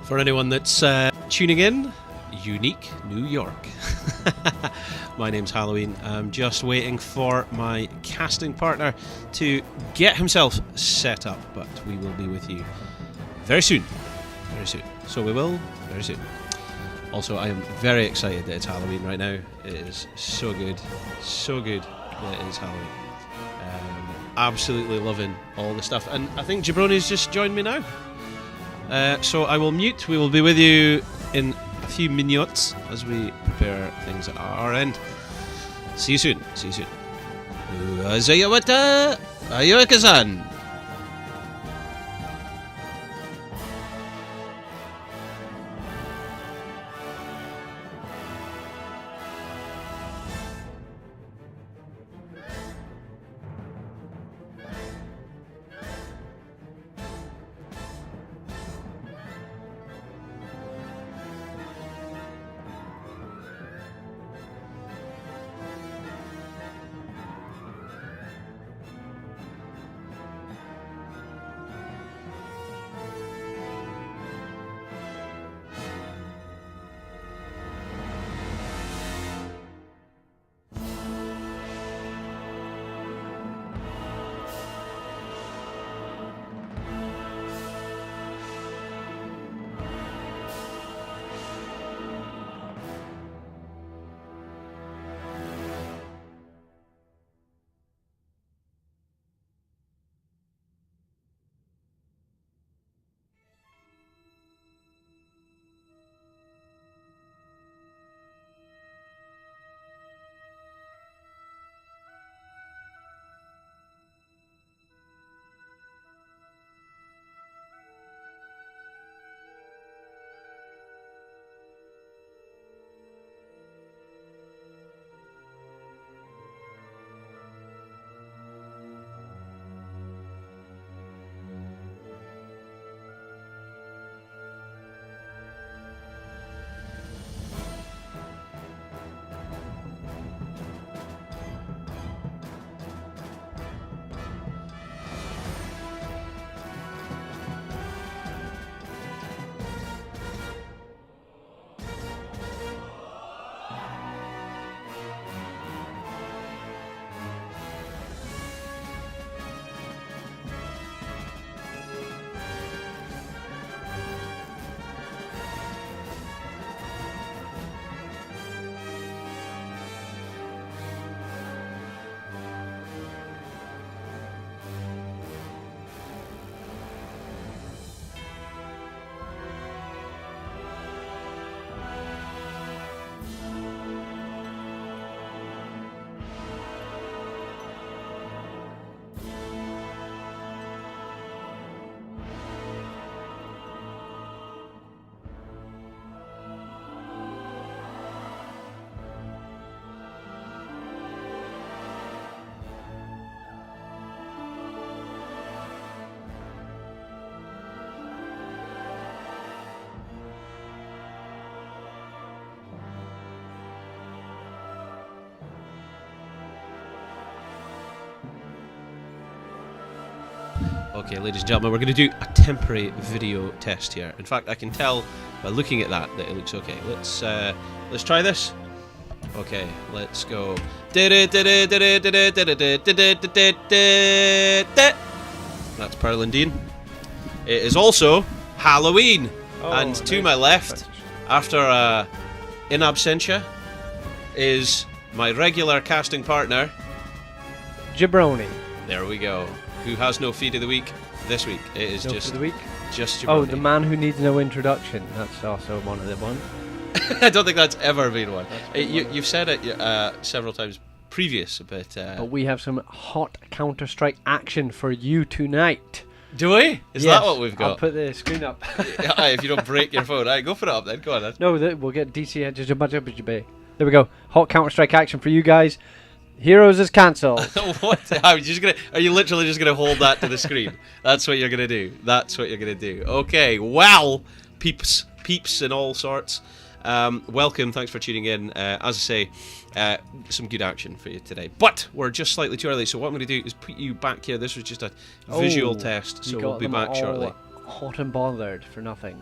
For anyone that's tuning in, unique New York. My name's Halloween. I'm just waiting for my casting partner to get himself set up, but we will be with you very soon. Very soon. So we will very soon. Also, I am very excited that it's Halloween right now. It is so good. So good that it is Halloween. Absolutely loving all the stuff. And I think Jabroni's just joined me now. So I will mute. We will be with you in a few minutes as we prepare things at our end. See you soon. See you soon. Azayawata Ayoka-san. Okay, ladies and gentlemen, we're going to do a temporary video test here. In fact, I can tell by looking at that it looks okay. Let's try this. Okay, let's go. That's Pearl and Dean. It is also Halloween, and to my left, after in absentia, is my regular casting partner, Jabroni. There we go. Who has no feed of the week this week? It is No just for the week. just Jabroni. Oh, the man who needs no introduction. That's also one of the ones. I don't think that's ever been one. You've said it several times previous, but we have some hot Counter-Strike action for you tonight. do we? Is that what we've got? I'll put the screen up. If you don't break your phone, go put it up then. Go on then. No, we'll get DC. There we go. Hot Counter-Strike action for you guys. Heroes is cancelled. What? Are you literally just gonna hold that to the screen? That's what you're gonna do. That's what you're gonna do. Okay. Well, peeps and all sorts. Welcome. Thanks for tuning in. As I say, some good action for you today. But we're just slightly too early. So what I'm gonna do is put you back here. This was just a visual test. So we'll be back shortly. Hot and bothered for nothing.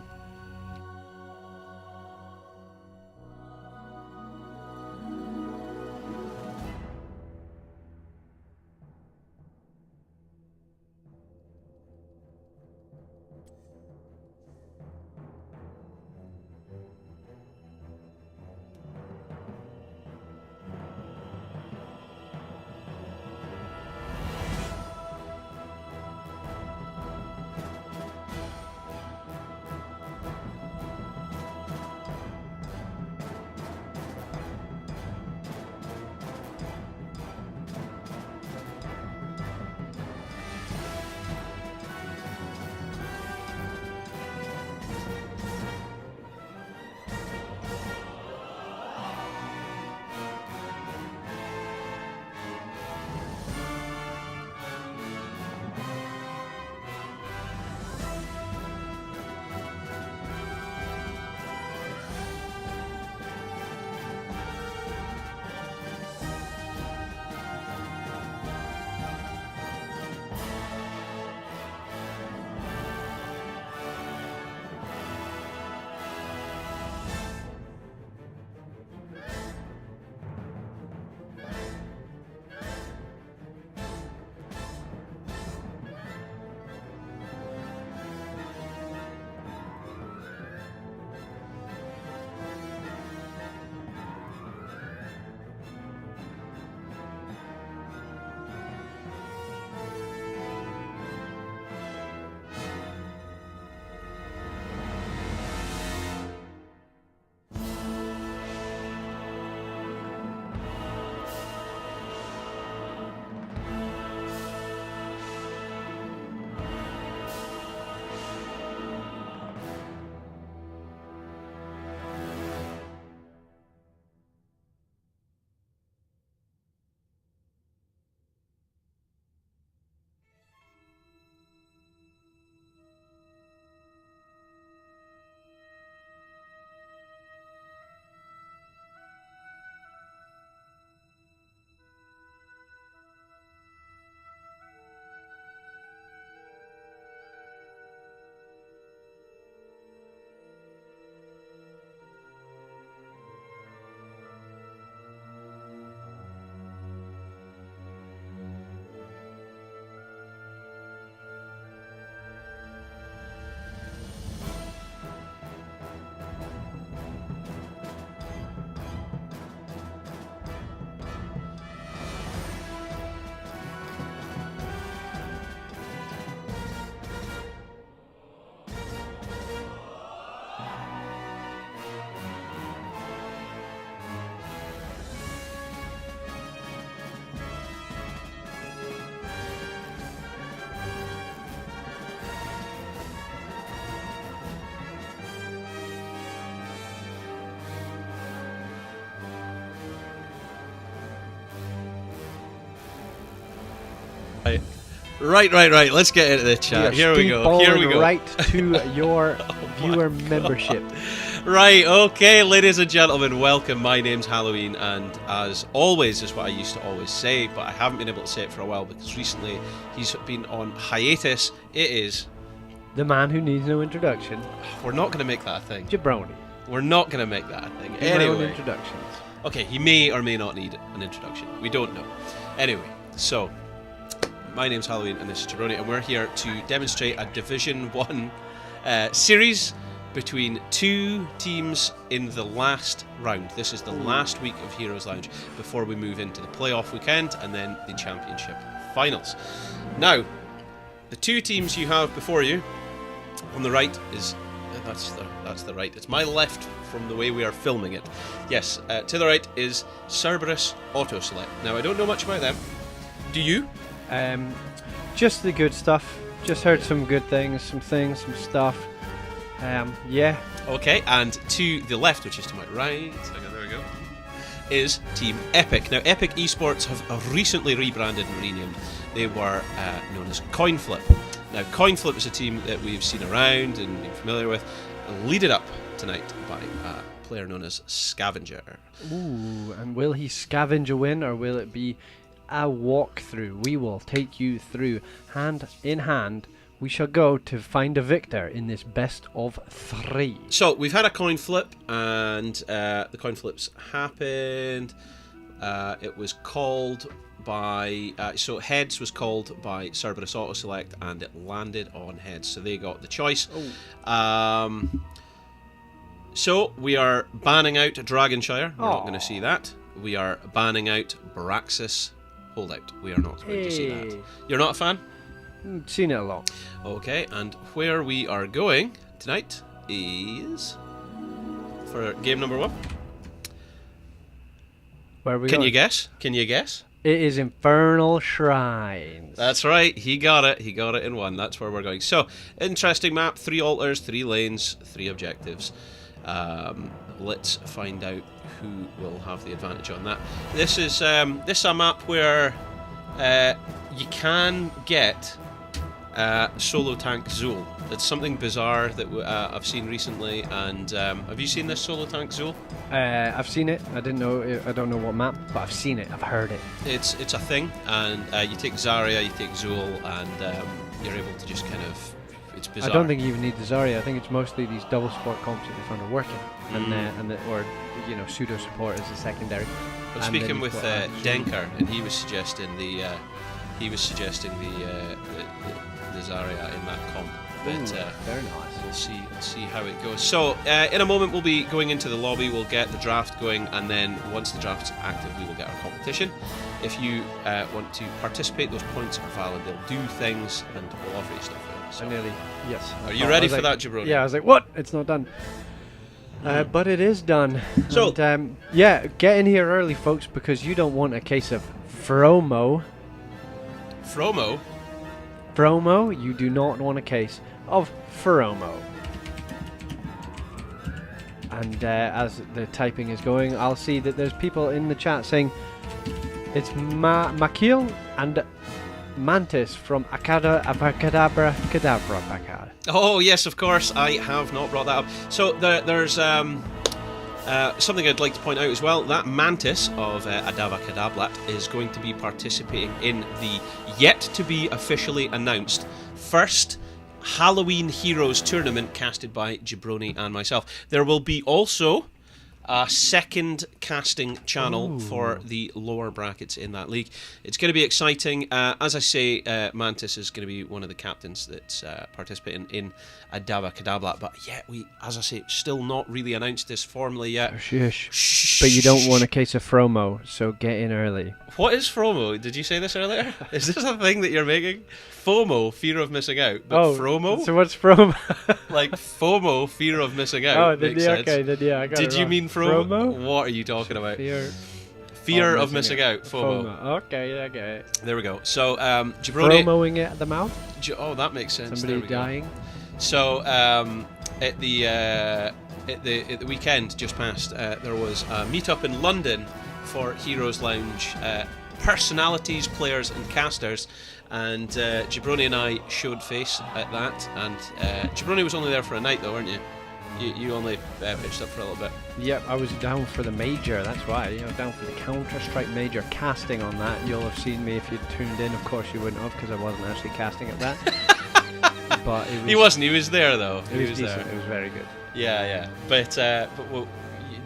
Right. Let's get into the chat. Here we go. Right to your viewer membership. Right, okay, ladies and gentlemen, welcome. My name's Halloween, and as always, is what I used to always say, but I haven't been able to say it for a while because recently he's been on hiatus. It is the man who needs no introduction. We're not going to make that a thing. Jabroni. We're not going to make that a thing. Anyway, introductions. Okay, he may or may not need an introduction. We don't know. Anyway, so my name's Halloween, and this is Jabroni, and we're here to demonstrate a Division 1 series between two teams in the last round. This is the last week of Heroes Lounge before we move into the playoff weekend and then the championship finals. Now, the two teams you have before you, on the right is... That's the right. It's my left from the way we are filming it. Yes, to the right is Cerberus Autoselect. Now, I don't know much about them. Do you? Just the good stuff. Just heard some good things, some stuff. Yeah. Okay, and to the left, which is to my right, there we go, is Team Epikk. Now, Epikk eSports have recently rebranded and renamed. They were known as Coinflip. Now, Coinflip is a team that we've seen around and been familiar with, and leaded up tonight by a player known as Scavenger. Ooh, and will he scavenge a win, or will it be a walkthrough? We will take you through, hand in hand. We shall go to find a victor in this best of 3. So we've had a coin flip, and the coin flips happened. It was called by so heads was called by Cerberus Autoselect, and it landed on heads, so they got the choice. So we are banning out Dragonshire. We're not going to see that. We are banning out Braxis Holdout. We are not going to see that. You're not a fan? Seen it a lot. Okay, and where we are going tonight is for game number 1. Where are we Can going? you guess? Can you guess? It is Infernal Shrines. That's right. He got it. He got it in 1. That's where we're going. So, interesting map. 3 altars, 3 lanes, 3 objectives. Let's find out who will have the advantage on that. This is a map where you can get solo tank Zool. It's something bizarre that I've seen recently. And have you seen this solo tank Zool? I've seen it. I don't know what map, but I've seen it. I've heard it. It's a thing, and you take Zarya, you take Zool, and you're able to just kind of. It's bizarre. I don't think you even need the Zarya. I think it's mostly these double support comps that they found are working, or pseudo support as a secondary. I was speaking with Denker, and he was suggesting the Zarya in that comp. But very nice. We'll see how it goes. So in a moment we'll be going into the lobby. We'll get the draft going, and then once the draft's active, we will get our competition. If you want to participate, those points are valid. They'll do things, and we'll offer you stuff. So. Yes. Are you ready for that, Jabroni? Yeah, I was like, what? It's not done. But it is done. So, and, get in here early, folks, because you don't want a case of Fromo. Fromo, you do not want a case of Fromo. And as the typing is going, I'll see that there's people in the chat saying it's Makil and Mantis from Abacadabra Bacad. Oh yes, of course. I have not brought that up. So there's something I'd like to point out as well. That Mantis of Adava Kadablat is going to be participating in the yet to be officially announced first Halloween Heroes tournament casted by Jabroni and myself. There will be also a second casting channel for the lower brackets in that league. It's going to be exciting. As I say, Mantis is going to be one of the captains that's participating in Adava Kadabla. But yet, as I say, still not really announced this formally yet. Shush. But you don't want a case of FROMO, so get in early. What is FROMO? Did you say this earlier? Is this a thing that you're making? FOMO, fear of missing out. But FROMO? So what's FROMO? Like FOMO, fear of missing out. Oh, then yeah, okay, then yeah, I got it Did you wrong. mean FROMO? What are you talking about? Fear of missing out. FOMO. Okay, yeah, I get it. There we go. So, Jabroni... FROMOing it at the mouth? Oh, that makes sense. Somebody dying? So, at the weekend just past, there was a meet-up in London for Heroes Lounge personalities, players and casters, and Jabroni and I showed face at that, and Jabroni was only there for a night though, weren't you? You only pitched up for a little bit. Yep, I was down for the major, that's why. I was down for the Counter-Strike major casting on that. You'll have seen me if you tuned in. Of course you wouldn't have, because I wasn't actually casting at that. But it was, he wasn't, he was there though. It was decent, it was very good. Yeah. But well,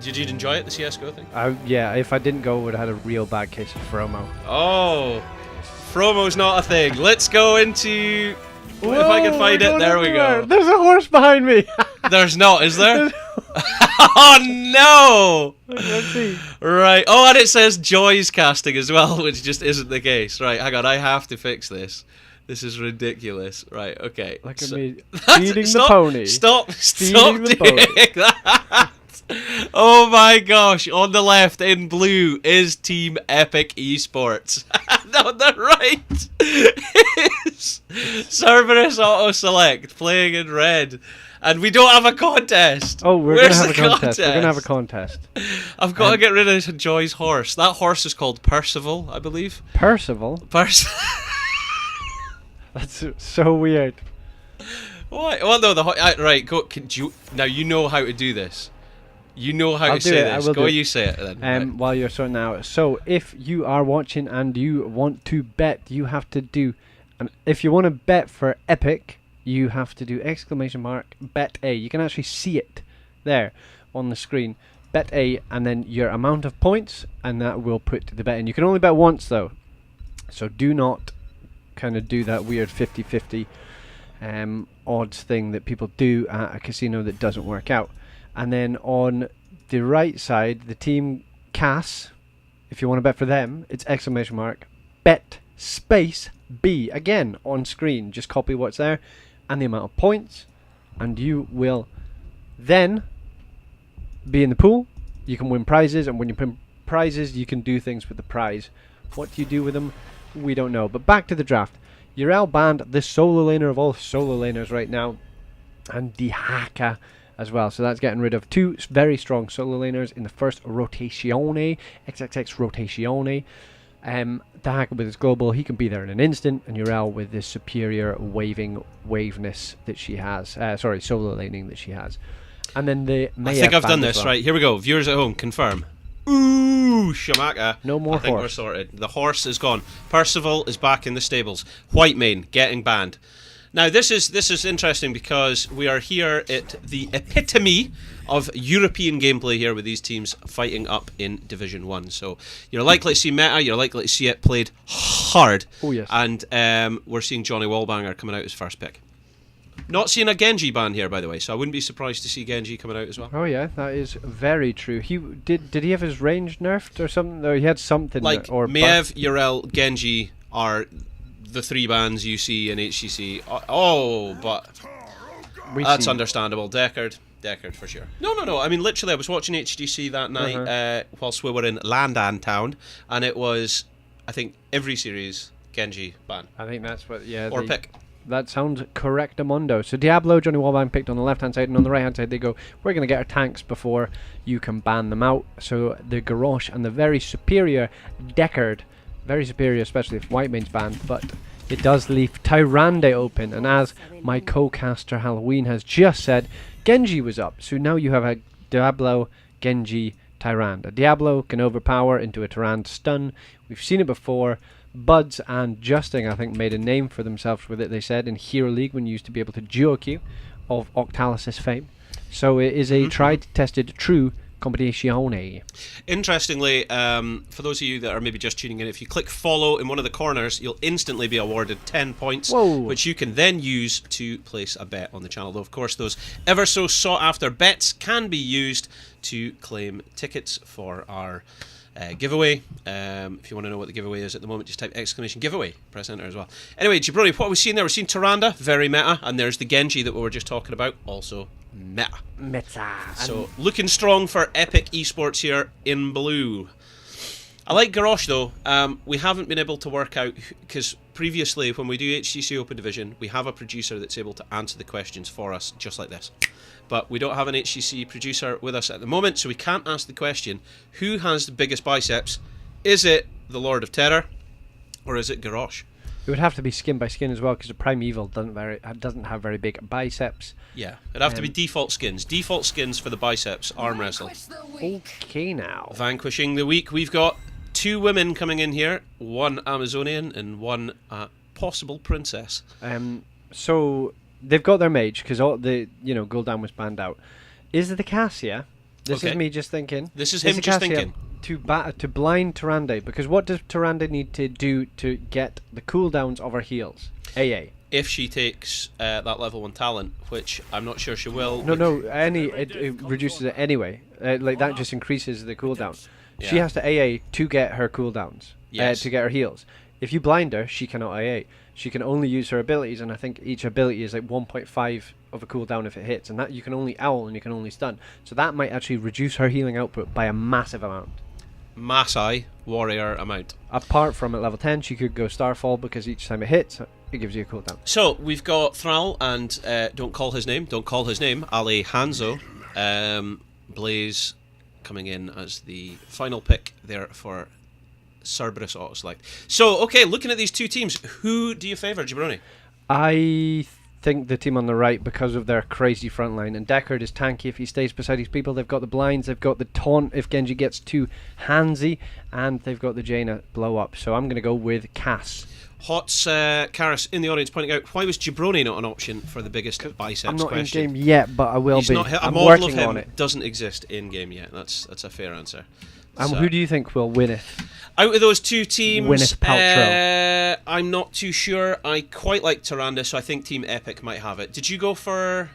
did you enjoy it, the CSGO thing? Yeah, if I didn't go, I would have had a real bad case of FROMO. Oh, FROMO's not a thing. Let's go into... Whoa, if I can find it, there we go. There's a horse behind me. There's not, is there? Oh no! Let's see. Right. Oh, and it says Joy's casting as well, which just isn't the case. Right, hang on, I have to fix this. This is ridiculous. Right, okay. Look at me feeding the pony. Stop doing that. Oh my gosh, on the left in blue is Team Epikk eSports. And on the right is Cerberus Autoselect playing in red. And we don't have a contest. Oh, we're going to have a contest. We're going to have a contest. I've got to get rid of Joy's horse. That horse is called Percival, I believe. Percival? That's so weird. What? Well, no, right, go. Now you know how to do this. You know how to say this. Go, you say it then. Right. While you're sorting that out. So, if you are watching and you want to bet, you have to do... if you want to bet for Epikk, you have to do !bet A. You can actually see it there on the screen. Bet A, and then your amount of points, and that will put the bet in. You can only bet once, though. So, do not kind of do that weird 50-50 odds thing that people do at a casino that doesn't work out. And then on the right side, the team CAS, if you want to bet for them, it's !bet space B. Again, on screen, just copy what's there and the amount of points, and you will then be in the pool. You can win prizes, and when you win prizes, you can do things with the prize. What do you do with them? We don't know. But back to the draft. Yrel banned the solo laner of all solo laners right now, and the Haka as well. So that's getting rid of two very strong solo laners in the first Rotatione, XXX Rotatione. The Haka with his global, he can be there in an instant, and Yrel with this superior waveness that she has. Solo laning that she has. And then the Mayev, I think I've done this, right? Here we go. Viewers at home, confirm. Ooh, Shamaka. No more I think horse. we're sorted. The horse is gone. Percival is back in the stables. Whitemane getting banned. Now this is interesting because we are here at the epitome of European gameplay here with these teams fighting up in Division 1. So you're likely to see meta, you're likely to see it played hard. Oh yes. And we're seeing Johnny Wallbanger coming out as first pick. Not seeing a Genji ban here, by the way, so I wouldn't be surprised to see Genji coming out as well. Oh yeah, that is very true. He did he have his range nerfed or something? Or he had something like or Mayev, Yrel, Genji are the three bans you see in HCC. Oh, but that's understandable. Deckard for sure. No. I mean, literally, I was watching HGC that night whilst we were in Landan Town, and it was, I think, every series Genji ban. I think that's what. Yeah. Or pick. That sounds correct, Amondo. So Diablo, Johnny Wallbang picked on the left-hand side, and on the right-hand side they go, we're going to get our tanks before you can ban them out. So the Garrosh and the very superior Deckard, very superior especially if Whitemane's banned, but it does leave Tyrande open. And as my co-caster Halloween has just said, Genji was up. So now you have a Diablo, Genji, Tyrande. A Diablo can overpower into a Tyrande stun. We've seen it before. Buds and Justing, I think, made a name for themselves with it, they said, in Hero League when you used to be able to duo queue of Octalis' fame. So it is a tried, tested, true competizione. Interestingly, for those of you that are maybe just tuning in, if you click follow in one of the corners, you'll instantly be awarded 10 points, which you can then use to place a bet on the channel. Though, of course, those ever so sought-after bets can be used to claim tickets for our giveaway. If you want to know what the giveaway is at the moment, just type !giveaway, press enter as well. Anyway, Jabroni, what have we seen there? We've seen Tyrande, very meta, and there's the Genji that we were just talking about, also meta. So looking strong for Epikk eSports here in blue. I like Garrosh though. We haven't been able to work out, because previously when we do HCC Open Division, we have a producer that's able to answer the questions for us, just like this. But we don't have an HCC producer with us at the moment, so we can't ask the question, who has the biggest biceps? Is it the Lord of Terror, or is it Garrosh? It would have to be skin by skin as well, because the Primeval doesn't have very big biceps. Yeah, it'd have to be default skins. Default skins for the biceps arm wrestle. Okay now. Vanquishing the week, we've got 2 women coming in here, one Amazonian and one possible princess. So they've got their mage, because all the Gul'dan was banned out. Is it the Cassia? This is me just thinking. This is him just thinking. To blind Tyrande, because what does Tyrande need to do to get the cooldowns of her heals? AA. If she takes that level 1 talent, which I'm not sure she will. No, it reduces it anyway. That just increases the cooldown. Yeah. She has to AA to get her cooldowns, to get her heals. If you blind her, she cannot AA. She can only use her abilities, and I think each ability is like 1.5 of a cooldown if it hits, and that you can only owl and you can only stun. So that might actually reduce her healing output by a massive amount. Masai warrior amount. Apart from at level 10, she could go Starfall, because each time it hits, it gives you a cooldown. So we've got Thrall and don't call his name, Ali Hanzo. Blaze coming in as the final pick there for Cerberus Autoselect. So, okay, looking at these 2 teams, who do you favour, Jabroni? I think the team on the right, because of their crazy front line, and Deckard is tanky if he stays beside his people. They've got the blinds, they've got the taunt if Genji gets too handsy, and they've got the Jaina blow up. So I'm going to go with Cass. Hots Karis in the audience pointing out, why was Jabroni not an option for the biggest biceps I'm not question? in game yet, but I will be. A I'm model working of him on it. Doesn't exist in game yet. That's a fair answer. And who do you think will win it? Out of those 2 teams, Gwyneth Paltrow. I'm not too sure. I quite like Tyrande, so I think Team Epikk might have it. Did you go for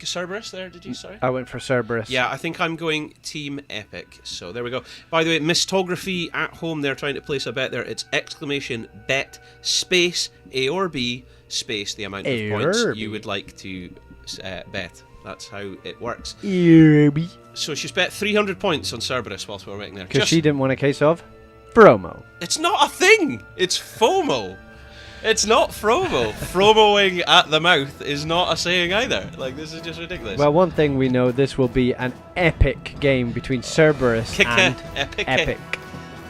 Cerberus there, did you? Sorry? I went for Cerberus. Yeah, I think I'm going Team Epikk. So there we go. By the way, Mistography at home, they're trying to place a bet there. It's !bet space A or B space the amount of points you would like to bet. That's how it works. So she's bet 300 points on Cerberus whilst we were waiting there. Because she didn't want a case of Fromo. It's not a thing! It's FOMO! It's not Fromo. Fromoing at the mouth is not a saying either. Like, this is just ridiculous. Well, one thing we know, this will be an epic game between Cerberus and Epikk.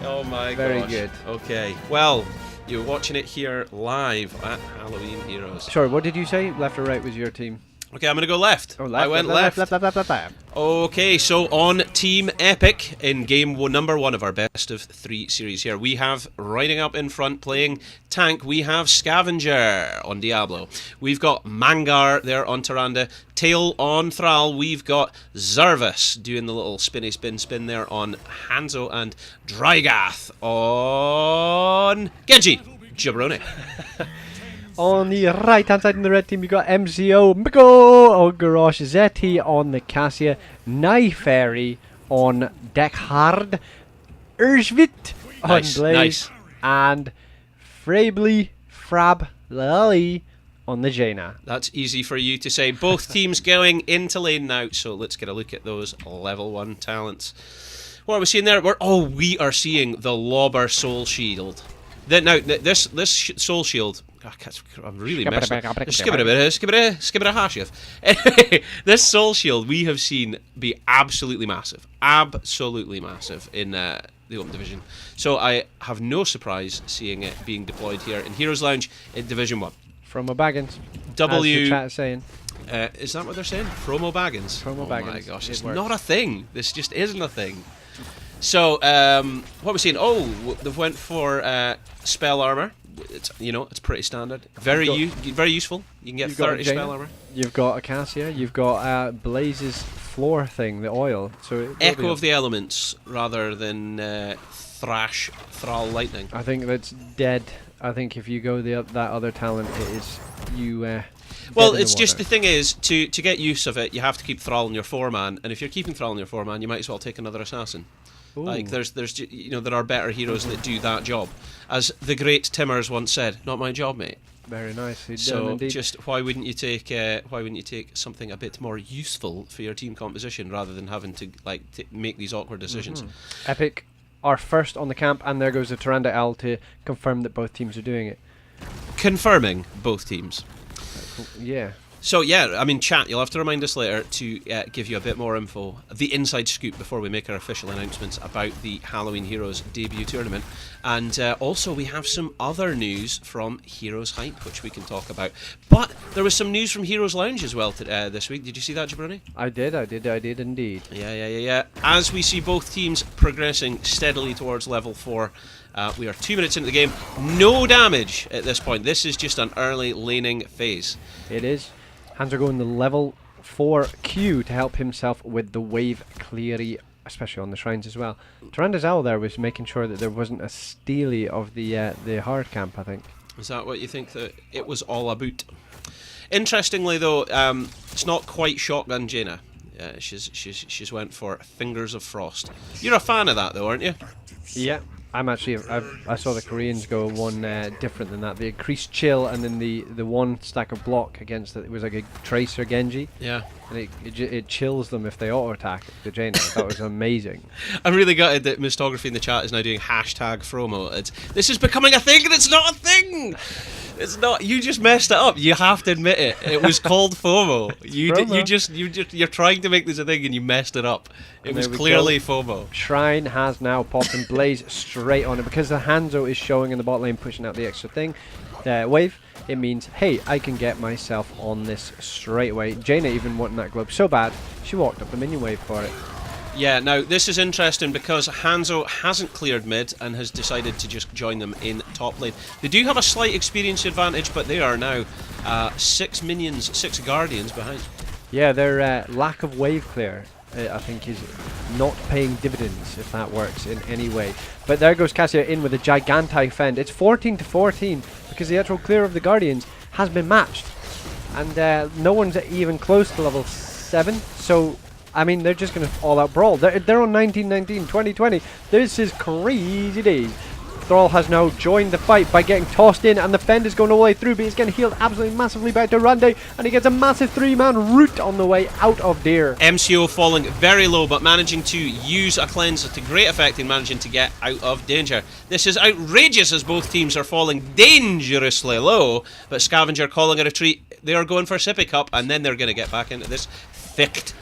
Oh my gosh. Very good. Okay, well, you're watching it here live at Halloween Heroes. Sorry, what did you say? Left or right was your team? Okay, I'm going to go left. Oh, left. I went left. Left. Okay, so on Team Epikk in game number 1 of our best of 3 series here, we have riding up in front playing tank, we have Scavenger on Diablo. We've got Mangar there on Tyrande. Tail on Thrall. We've got Zervus doing the little spinny spin there on Hanzo, and Drygath on Genji. Jabroni. On the right hand side in the red team, you got MCO, Miko on Garrosh, Zeti on the Cassia, Naifairy on Deckard, Urzvit on Blaze, and Frably Lally on the Jaina. That's easy for you to say. Both teams going into lane now, so let's get a look at those level 1 talents. What are we seeing there? We are seeing the Lobber Soul Shield. Now, this Soul Shield... I'm really messing up. Skip it a hashif. Anyway, this Soul Shield we have seen be absolutely massive in the Open Division. So I have no surprise seeing it being deployed here in Heroes Lounge in Division 1. Fromo Baggins. W. As the chat is saying. Is that what they're saying? Fromo Baggins. Fromo Baggins. Oh my gosh, it's not a thing. This just isn't a thing. So, what are we seeing? Oh, they've went for Spell Armor. it's it's pretty standard. Very useful. You can get 30 spell armor. You've got Acacia. You've got Blaze's floor thing, the oil. So Echo of the Elements rather than Thrash Thrall Lightning. I think that's dead. I think if you go that other talent, it is you. Well, it's just the thing is to get use of it, you have to keep Thrall in your 4-man, and if you're keeping Thrall in your 4-man, you might as well take another assassin. Ooh. Like there are better heroes that do that job, as the great Timmers once said. Not my job, mate. Very nice. So just why wouldn't you take something a bit more useful for your team composition rather than having to make these awkward decisions? Epikk are first on the camp, and there goes the Tyrande Owl to confirm that both teams are doing it. Confirming both teams. Yeah. So yeah, I mean, chat, you'll have to remind us later to give you a bit more info, the inside scoop before we make our official announcements about the Halloween Heroes debut tournament. And also we have some other news from Heroes Hype, which we can talk about. But there was some news from Heroes Lounge as well this week. Did you see that, Jabroni? I did indeed. Yeah. As we see both teams progressing steadily towards level 4, we are 2 minutes into the game. No damage at this point. This is just an early laning phase. It is. Hanzo going the level 4 Q to help himself with the wave cleary, especially on the shrines as well. Tyranda's Owl there was making sure that there wasn't a stealie of the hard camp, I think. Is that what you think that it was all about? Interestingly though, it's not quite Shotgun Jaina. She's went for Fingers of Frost. You're a fan of that though, aren't you? Yeah. I'm actually. I saw the Koreans go one different than that. The increased chill and then the one stack of block against it was like a Tracer Genji. Yeah. And it chills them if they auto attack the Jaina. That was amazing. I'm really gutted that Mistography in the chat is now doing #Fromo. This is becoming a thing, and it's not a thing. It's not. You just messed it up. You have to admit it. It was called FOMO. You're trying to make this a thing, and you messed it up. It was clearly FOMO. Shrine has now popped and Blaze straight on it because the Hanzo is showing in the bot lane, pushing out the extra thing. Wave. It means, hey, I can get myself on this straight away. Jaina even wanting that globe so bad, she walked up the minion wave for it. Yeah, now this is interesting because Hanzo hasn't cleared mid and has decided to just join them in top lane. They do have a slight experience advantage, but they are now 6 guardians behind. Yeah, their lack of wave clear, I think, is not paying dividends, if that works in any way. But there goes Cassia in with a gigantic fend. It's 14-14 because the actual clear of the guardians has been matched. And no one's even close to level 7, so I mean, they're just going to all-out brawl. They're on 19-19, 20-20. This is crazy days. Thrall has now joined the fight by getting tossed in, and the fend is going all the way through, but he's getting healed absolutely massively by Tyrande, and he gets a massive 3-man root on the way out of Deer. MCO falling very low, but managing to use a cleanse to great effect in managing to get out of danger. This is outrageous as both teams are falling dangerously low, but Scavenger calling a retreat. They are going for Sippy Cup, and then they're going to get back into this thick.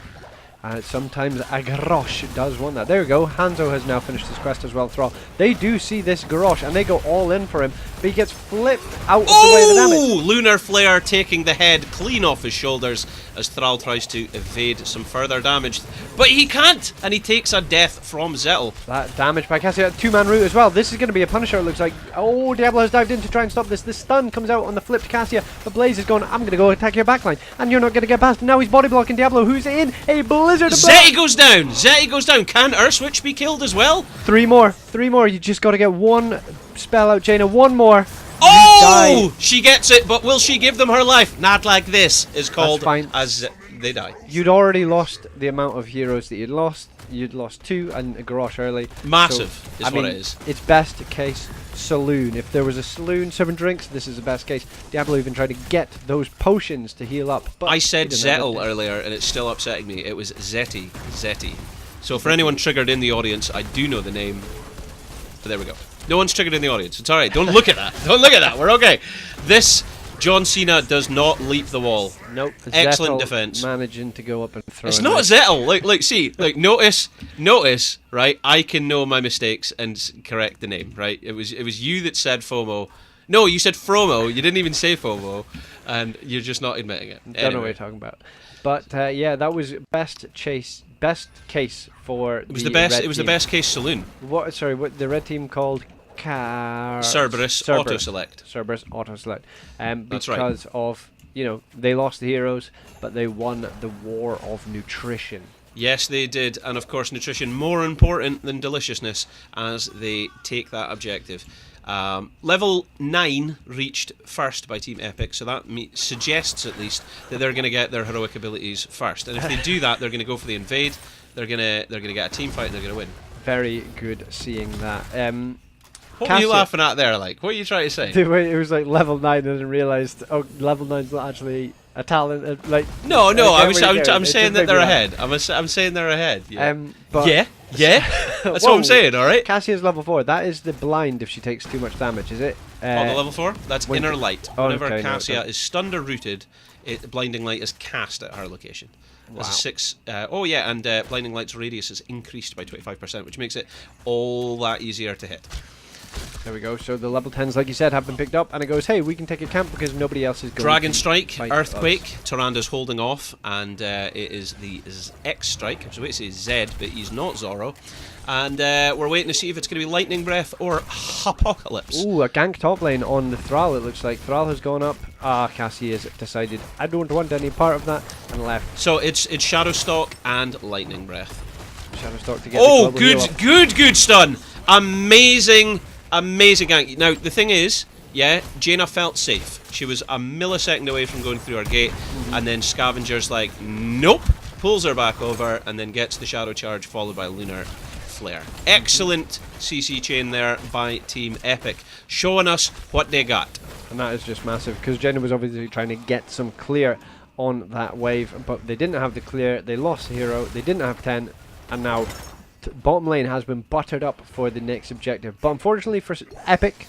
Sometimes a Garrosh does want that. There we go. Hanzo has now finished his quest as well. Thrall. They do see this Garrosh and they go all in for him, but he gets flipped out of the way of the damage. Lunar Flare taking the head clean off his shoulders as Thrall tries to evade some further damage. But he can't, and he takes a death from Zettel. That damage by Cassia. 2-man root as well. This is going to be a Punisher, it looks like. Oh, Diablo has dived in to try and stop this. The stun comes out on the flipped Cassia, but Blaze is going, I'm going to go attack your backline, and you're not going to get past. Now he's body blocking Diablo, who's in a blizzard of Zeti goes down. Zeti goes down. Can Urswitch be killed as well? 3 more. You just got to get one spell out, Jaina. 1 more. Oh! She gets it, but will she give them her life? Not like this is called as they die. You'd already lost the amount of heroes that you'd lost. You'd lost 2 and a Garrosh early. Massive so, is what it is. It's best case saloon. If there was a saloon serving drinks, this is the best case. Diablo even tried to get those potions to heal up. But I said Zettel earlier, and it's still upsetting me. It was Zeti. So for anyone triggered in the audience, I do know the name. But there we go. No one's triggered in the audience. It's alright. Don't look at that. Don't look at that. We're okay. This John Cena does not leap the wall. Nope. Excellent defense. Managing to go up and throw. It's not Zettel. Like, notice, right? I can know my mistakes and correct the name, right? It was you that said FOMO. No, you said Fromo. You didn't even say FOMO, and you're just not admitting it. Don't know what you're talking about. But yeah, that was best case for. It was the best. It was the best case saloon. What? Sorry, what the red team called Cerberus Autoselect. Cerberus Autoselect. That's right. Because of, they lost the heroes, but they won the war of nutrition. Yes, they did, and of course nutrition more important than deliciousness as they take that objective. Level 9 reached first by Team Epikk, so that suggests at least that they're going to get their heroic abilities first. And if they do that, they're going to go for the invade. They're going to get a team fight and they're going to win. Very good seeing that. What were you laughing at there? Like, what are you trying to say? It was like level 9, and then realized, level 9's not actually a talent. No, I'm saying that they're ahead. I'm saying they're ahead. Yeah. That's what I'm saying. All right. Cassia's level 4. That is the blind if she takes too much damage, is it? The level 4. That's inner light. Whenever Cassia is stunned or rooted, blinding light is cast at her location. Wow. That's a 6. And blinding light's radius is increased by 25%, which makes it all that easier to hit. There we go. So the level 10s, like you said, have been picked up, and it goes, hey, we can take a camp because nobody else is going. Dragon Strike, Earthquake, Tyranda's holding off, and it is the X Strike. I was about to say Z, but he's not Zoro. And we're waiting to see if it's going to be Lightning Breath or Apocalypse. Ooh, a gank top lane on the Thrall, it looks like. Thrall has gone up. Cassie has decided, I don't want any part of that, and left. So it's Shadowstalk and Lightning Breath. Shadowstalk to get the good stun. Amazing gank. Now, the thing is, Jaina felt safe. She was a millisecond away from going through her gate, and then Scavenger's like, nope, pulls her back over, and then gets the Shadow Charge, followed by Lunar Flare. Excellent CC chain there by Team Epikk, showing us what they got. And that is just massive, because Jaina was obviously trying to get some clear on that wave, but they didn't have the clear, they lost the hero, they didn't have 10, and now bottom lane has been buttered up for the next objective. But unfortunately for Epikk,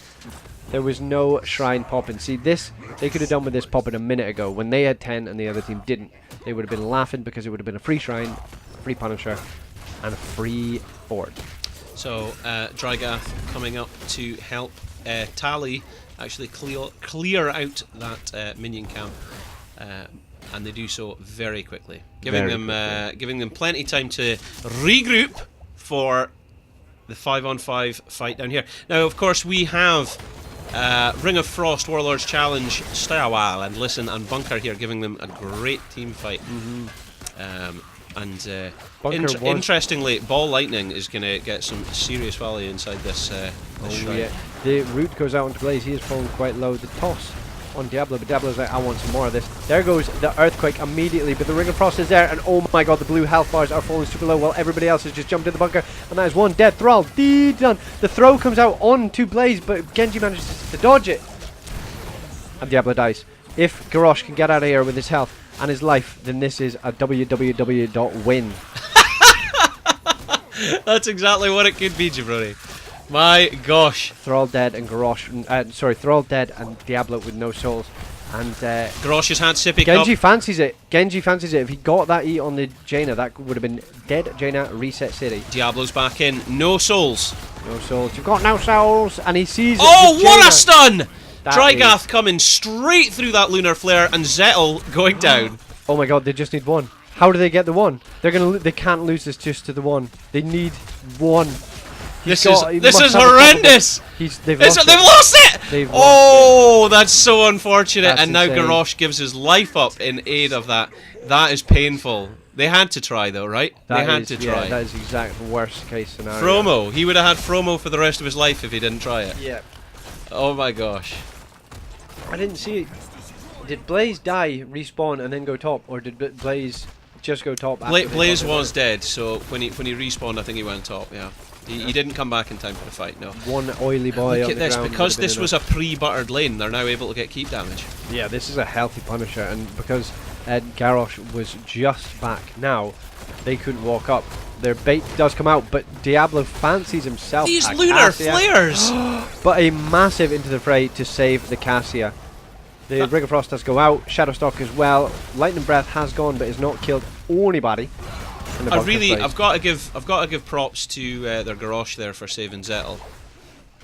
there was no shrine popping. See, this, they could have done with this popping a minute ago when they had 10 and the other team didn't. They would have been laughing because it would have been a free shrine, a free Punisher, and a free fort. So, Drygath coming up to help Tali actually clear out that minion camp. And they do so very quickly, giving them plenty of time to regroup for the 5-on-5 fight down here. Now, of course, we have Ring of Frost Warlords Challenge, Stay a While, and Listen and Bunker here, giving them a great team fight. Interestingly, Ball Lightning is going to get some serious value inside this shrine. Yeah. The root goes out into Blaze. He is falling quite low. The toss on Diablo, but Diablo's like, I want some more of this. There goes the Earthquake immediately, but the Ring of Frost is there, and oh my god, the blue health bars are falling super low while everybody else has just jumped in the bunker, and that is one dead Thrall. Done. The throw comes out onto Blaze, but Genji manages to dodge it. And Diablo dies. If Garrosh can get out of here with his health and his life, then this is a www.win. That's exactly what it could be, Jabroni. My gosh. Thrall dead and Thrall dead and Diablo with no souls. And Garrosh has had sipping Genji fancies it. Genji fancies it. If he got that E on the Jaina, that would have been dead Jaina, reset city. Diablo's back in. No souls. No souls. You've got no souls. And he sees oh, what a stun! Drygath coming straight through that Lunar Flare and Zettel going down. Oh my god, they just need one. How do they get the one? They can't lose this just to the one. They need one. This is horrendous. They've lost it. Oh, that's so unfortunate. And now Garrosh gives his life up in aid of that. That is painful. They had to try though, right? They had to try. Yeah, that is the exact worst case scenario. Fromo. He would have had Fromo for the rest of his life if he didn't try it. Yeah. Oh my gosh. I didn't see it. Did Blaze die, respawn, and then go top, or did Blaze just go top? Blaze was dead, so when he respawned, I think he went top. Yeah. He didn't come back in time for the fight, no. One oily boy Look at this, because this was a pre-buttered lane, they're now able to get keep damage. Yeah, this is a healthy Punisher, and because Garrosh was just back now, they couldn't walk up. Their bait does come out, but Diablo fancies himself. These lunar flares! But a massive into the fray to save the Cassia. The Ring of Frost does go out, Shadowstalk as well. Lightning Breath has gone, but has not killed anybody. I've got to give props to their Garrosh there for saving Zettel.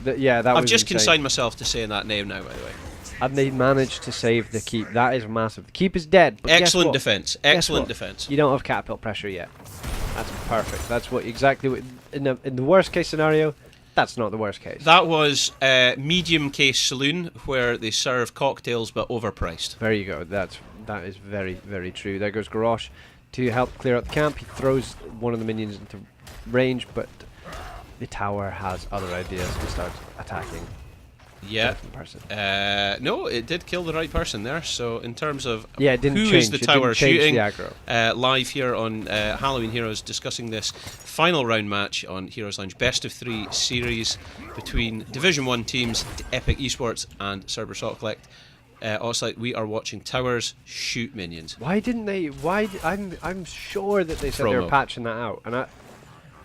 I've just consigned myself to saying that name now, by the way. And they managed to save the keep. That is massive. The keep is dead. But excellent defense. Excellent defense. You don't have catapult pressure yet. That's perfect. That's what exactly in the worst case scenario. That's not the worst case. That was medium case saloon where they serve cocktails but overpriced. There you go. That is very, very true. There goes Garrosh to help clear out the camp. He throws one of the minions into range, but the tower has other ideas and starts attacking. Yeah. Person. No, it did kill the right person there. So in terms of it didn't who change. is the tower shooting, the aggro. Live here on Halloween Heroes, discussing this final round match on Heroes Lounge best of 3 series between Division 1 teams Epikk eSports and Cerberus Autoselect. We are watching towers shoot minions. Why didn't they? I'm sure that they said they were patching that out, and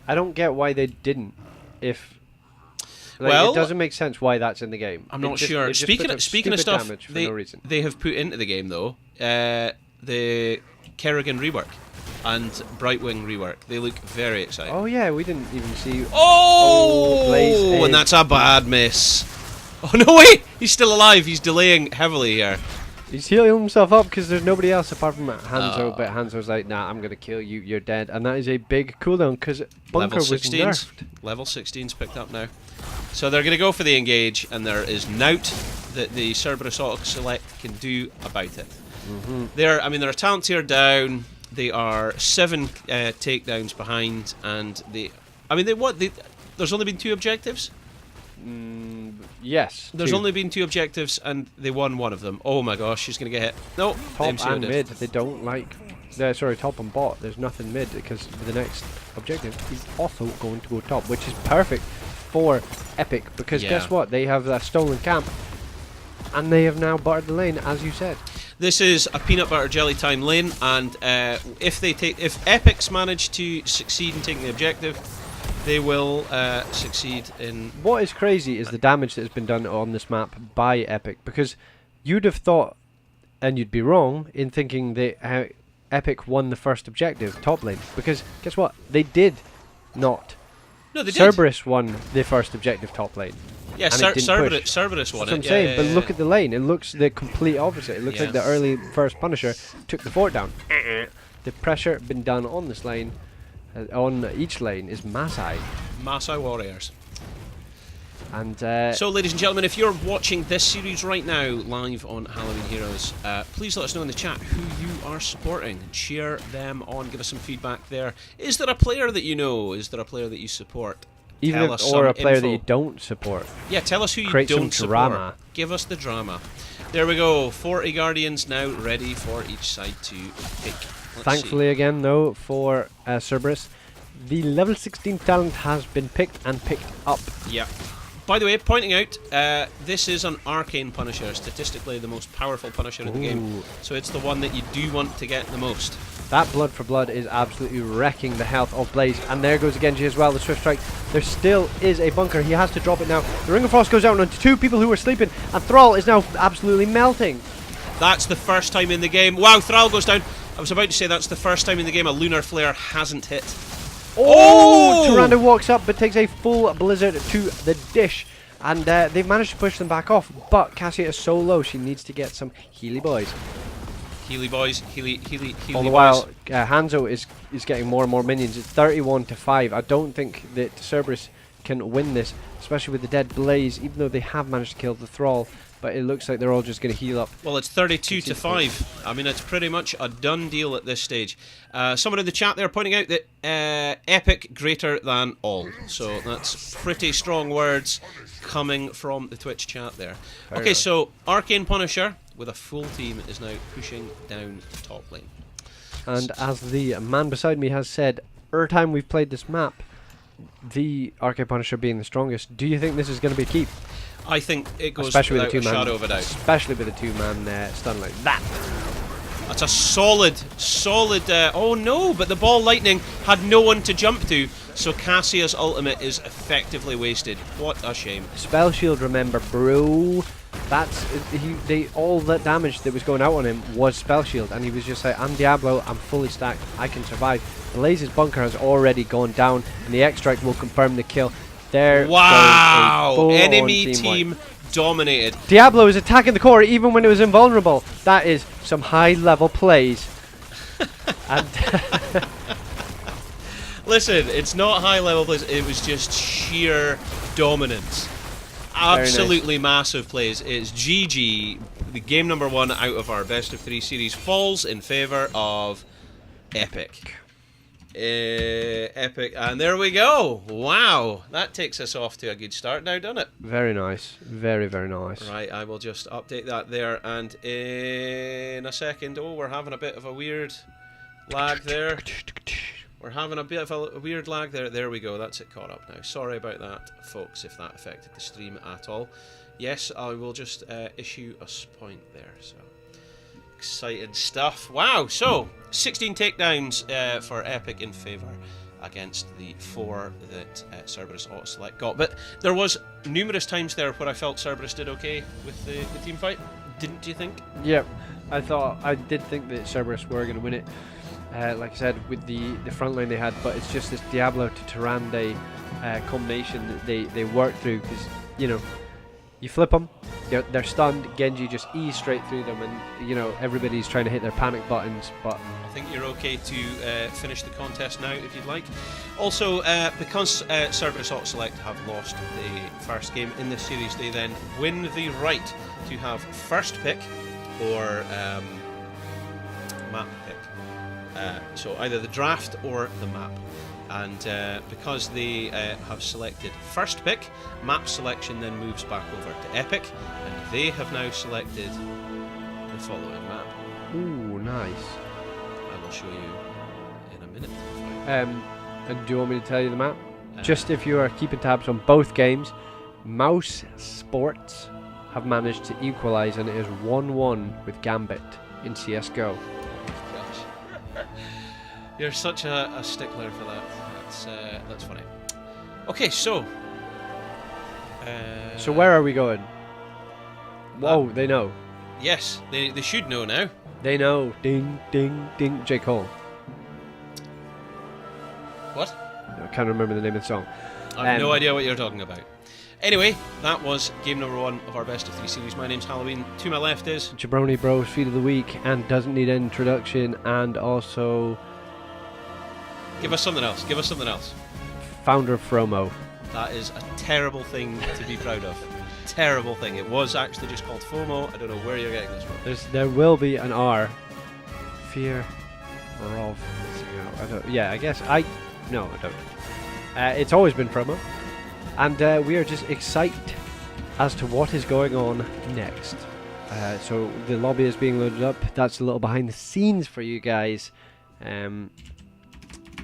I don't get why they didn't. If well, it doesn't make sense why that's in the game. I'm not sure. Speaking of stuff, they have put into the game though the Kerrigan rework and Brightwing rework. They look very exciting. Oh yeah, we didn't even see. Oh, and that's a bad miss. Oh no, wait! He's still alive. He's delaying heavily here. He's healing himself up because there's nobody else apart from Hanzo. But Hanzo's like, nah, I'm gonna kill you. You're dead. And that is a big cooldown because Bunker was nerfed. Level 16's picked up now. So they're going to go for the engage, and there is nought that the Cerberus Autoselect can do about it. Their talent tier down. They are 7 takedowns behind, and there's only been 2 objectives. Yes. There's only been 2 objectives, and they won one of them. Oh my gosh, she's going to get hit. No, top and mid. They don't like. Sorry, top and bot. There's nothing mid because the next objective is also going to go top, which is perfect for Epikk because guess what? They have a stolen camp, and they have now buttered the lane, as you said. This is a peanut butter jelly time lane, and if Epikk's manage to succeed in taking the objective, they will succeed in. What is crazy is the damage that has been done on this map by Epikk, because you'd have thought, and you'd be wrong in thinking that Epikk won the first objective top lane, because guess what? They did not. No, they did. Cerberus won the first objective top lane. Yeah, Cerberus won it. That's what I'm saying. But look at the lane. It looks the complete opposite. It looks like the early first Punisher took the fort down. The pressure been done on this lane, on each lane, is Maasai. Maasai warriors. And so, ladies and gentlemen, if you're watching this series right now live on Halloween Heroes, please let us know in the chat who you are supporting. Cheer them on. Give us some feedback there. Is there a player that you know? Is there a player that you support? Even if, or a player that you don't support. Yeah, tell us who you Create don't some drama. support. Give us the drama. There we go. 40 Guardians now ready for each side to pick. Thankfully, again, though, for Cerberus, the level 16 talent has been picked and picked up. Yeah. By the way, pointing out, this is an arcane Punisher, statistically the most powerful Punisher in the game. So it's the one that you do want to get the most. That blood for blood is absolutely wrecking the health of Blaze. And there goes Genji as well, the Swift Strike. There still is a bunker. He has to drop it now. The Ring of Frost goes out onto 2 people who are sleeping. And Thrall is now absolutely melting. That's the first time in the game. Wow, Thrall goes down. I was about to say that's the first time in the game a Lunar Flare hasn't hit. Oh! Tyrande walks up but takes a full blizzard to the dish. And they've managed to push them back off. But Cassia is so low, she needs to get some Healy boys. Healy boys, Healy all the while, Hanzo is getting more and more minions. It's 31-5. I don't think that Cerberus can win this, especially with the dead Blaze, even though they have managed to kill the Thrall. But it looks like they're all just going to heal up. Well, it's 32-5. I mean, it's pretty much a done deal at this stage. Someone in the chat there pointing out that Epikk greater than all. So that's pretty strong words coming from the Twitch chat there. Okay, so Arcane Punisher with a full team is now pushing down the top lane. And as the man beside me has said, every time we've played this map, the Arcane Punisher being the strongest, do you think this is going to be a keep? I think it goes especially without with a shadow of a doubt. Especially with a 2-man stun like that. That's a solid. Oh no, but the ball lightning had no one to jump to, so Cassia's ultimate is effectively wasted. What a shame. Spell shield, remember, bro. That's all that damage that was going out on him was spell shield, and he was just like, I'm Diablo, I'm fully stacked, I can survive. Blaze's bunker has already gone down, and the extract will confirm the kill. There. Wow! Enemy team dominated. Diablo is attacking the core even when it was invulnerable. That is some high-level plays. And listen, it's not high-level plays. It was just sheer dominance. Absolutely massive plays. It's GG. The game number 1 out of our best of 3 series falls in favour of Epikk. Epikk, and there we go. Wow, that takes us off to a good start now, doesn't it? Very nice. Very, very nice. Right, I will just update that there, and in a second, we're having a bit of a weird lag there. We're having a bit of a weird lag there. There we go, that's it caught up now. Sorry about that, folks, if that affected the stream at all. Yes, I will just issue a point there, so... Exciting stuff. Wow, so 16 takedowns for Epikk in favour against the 4 that Cerberus Autoselect got. But there was numerous times there where I felt Cerberus did okay with the team fight. Didn't you think? Yeah, I did think that Cerberus were going to win it. Like I said, with the front line they had, but it's just this Diablo to Tyrande combination that they work through, because, you know, you flip them, they're stunned, Genji just ease straight through them, and, you know, everybody's trying to hit their panic buttons, but... I think you're okay to finish the contest now, if you'd like. Also, because Cerberus Autoselect have lost the first game in this series, they then win the right to have first pick or map pick. So either the draft or the map. And because they have selected first pick, map selection then moves back over to Epikk, and they have now selected the following map. Ooh, nice. I will show you in a minute. And do you want me to tell you the map? Just if you are keeping tabs on both games, Mouse Sports have managed to equalise, and it is 1-1 with Gambit in CSGO. Gosh. You're such a stickler for that. That's funny. Okay, so... so where are we going? Whoa, they know. Yes, they should know now. They know. Ding, ding, ding. J. Cole. What? I can't remember the name of the song. I have no idea what you're talking about. Anyway, that was game number 1 of our best of 3 series. My name's Halloween. To my left is... Jabroni Bros, Feed of the Week, and doesn't need an introduction, and also... Give us something else. Give us something else. Founder of Fromo. That is a terrible thing to be proud of. Terrible thing. It was actually just called FOMO. I don't know where you're getting this from. There will be an R. Fear of... I guess. No, I don't. It's always been Fromo. And we are just excited as to what is going on next. So the lobby is being loaded up. That's a little behind the scenes for you guys.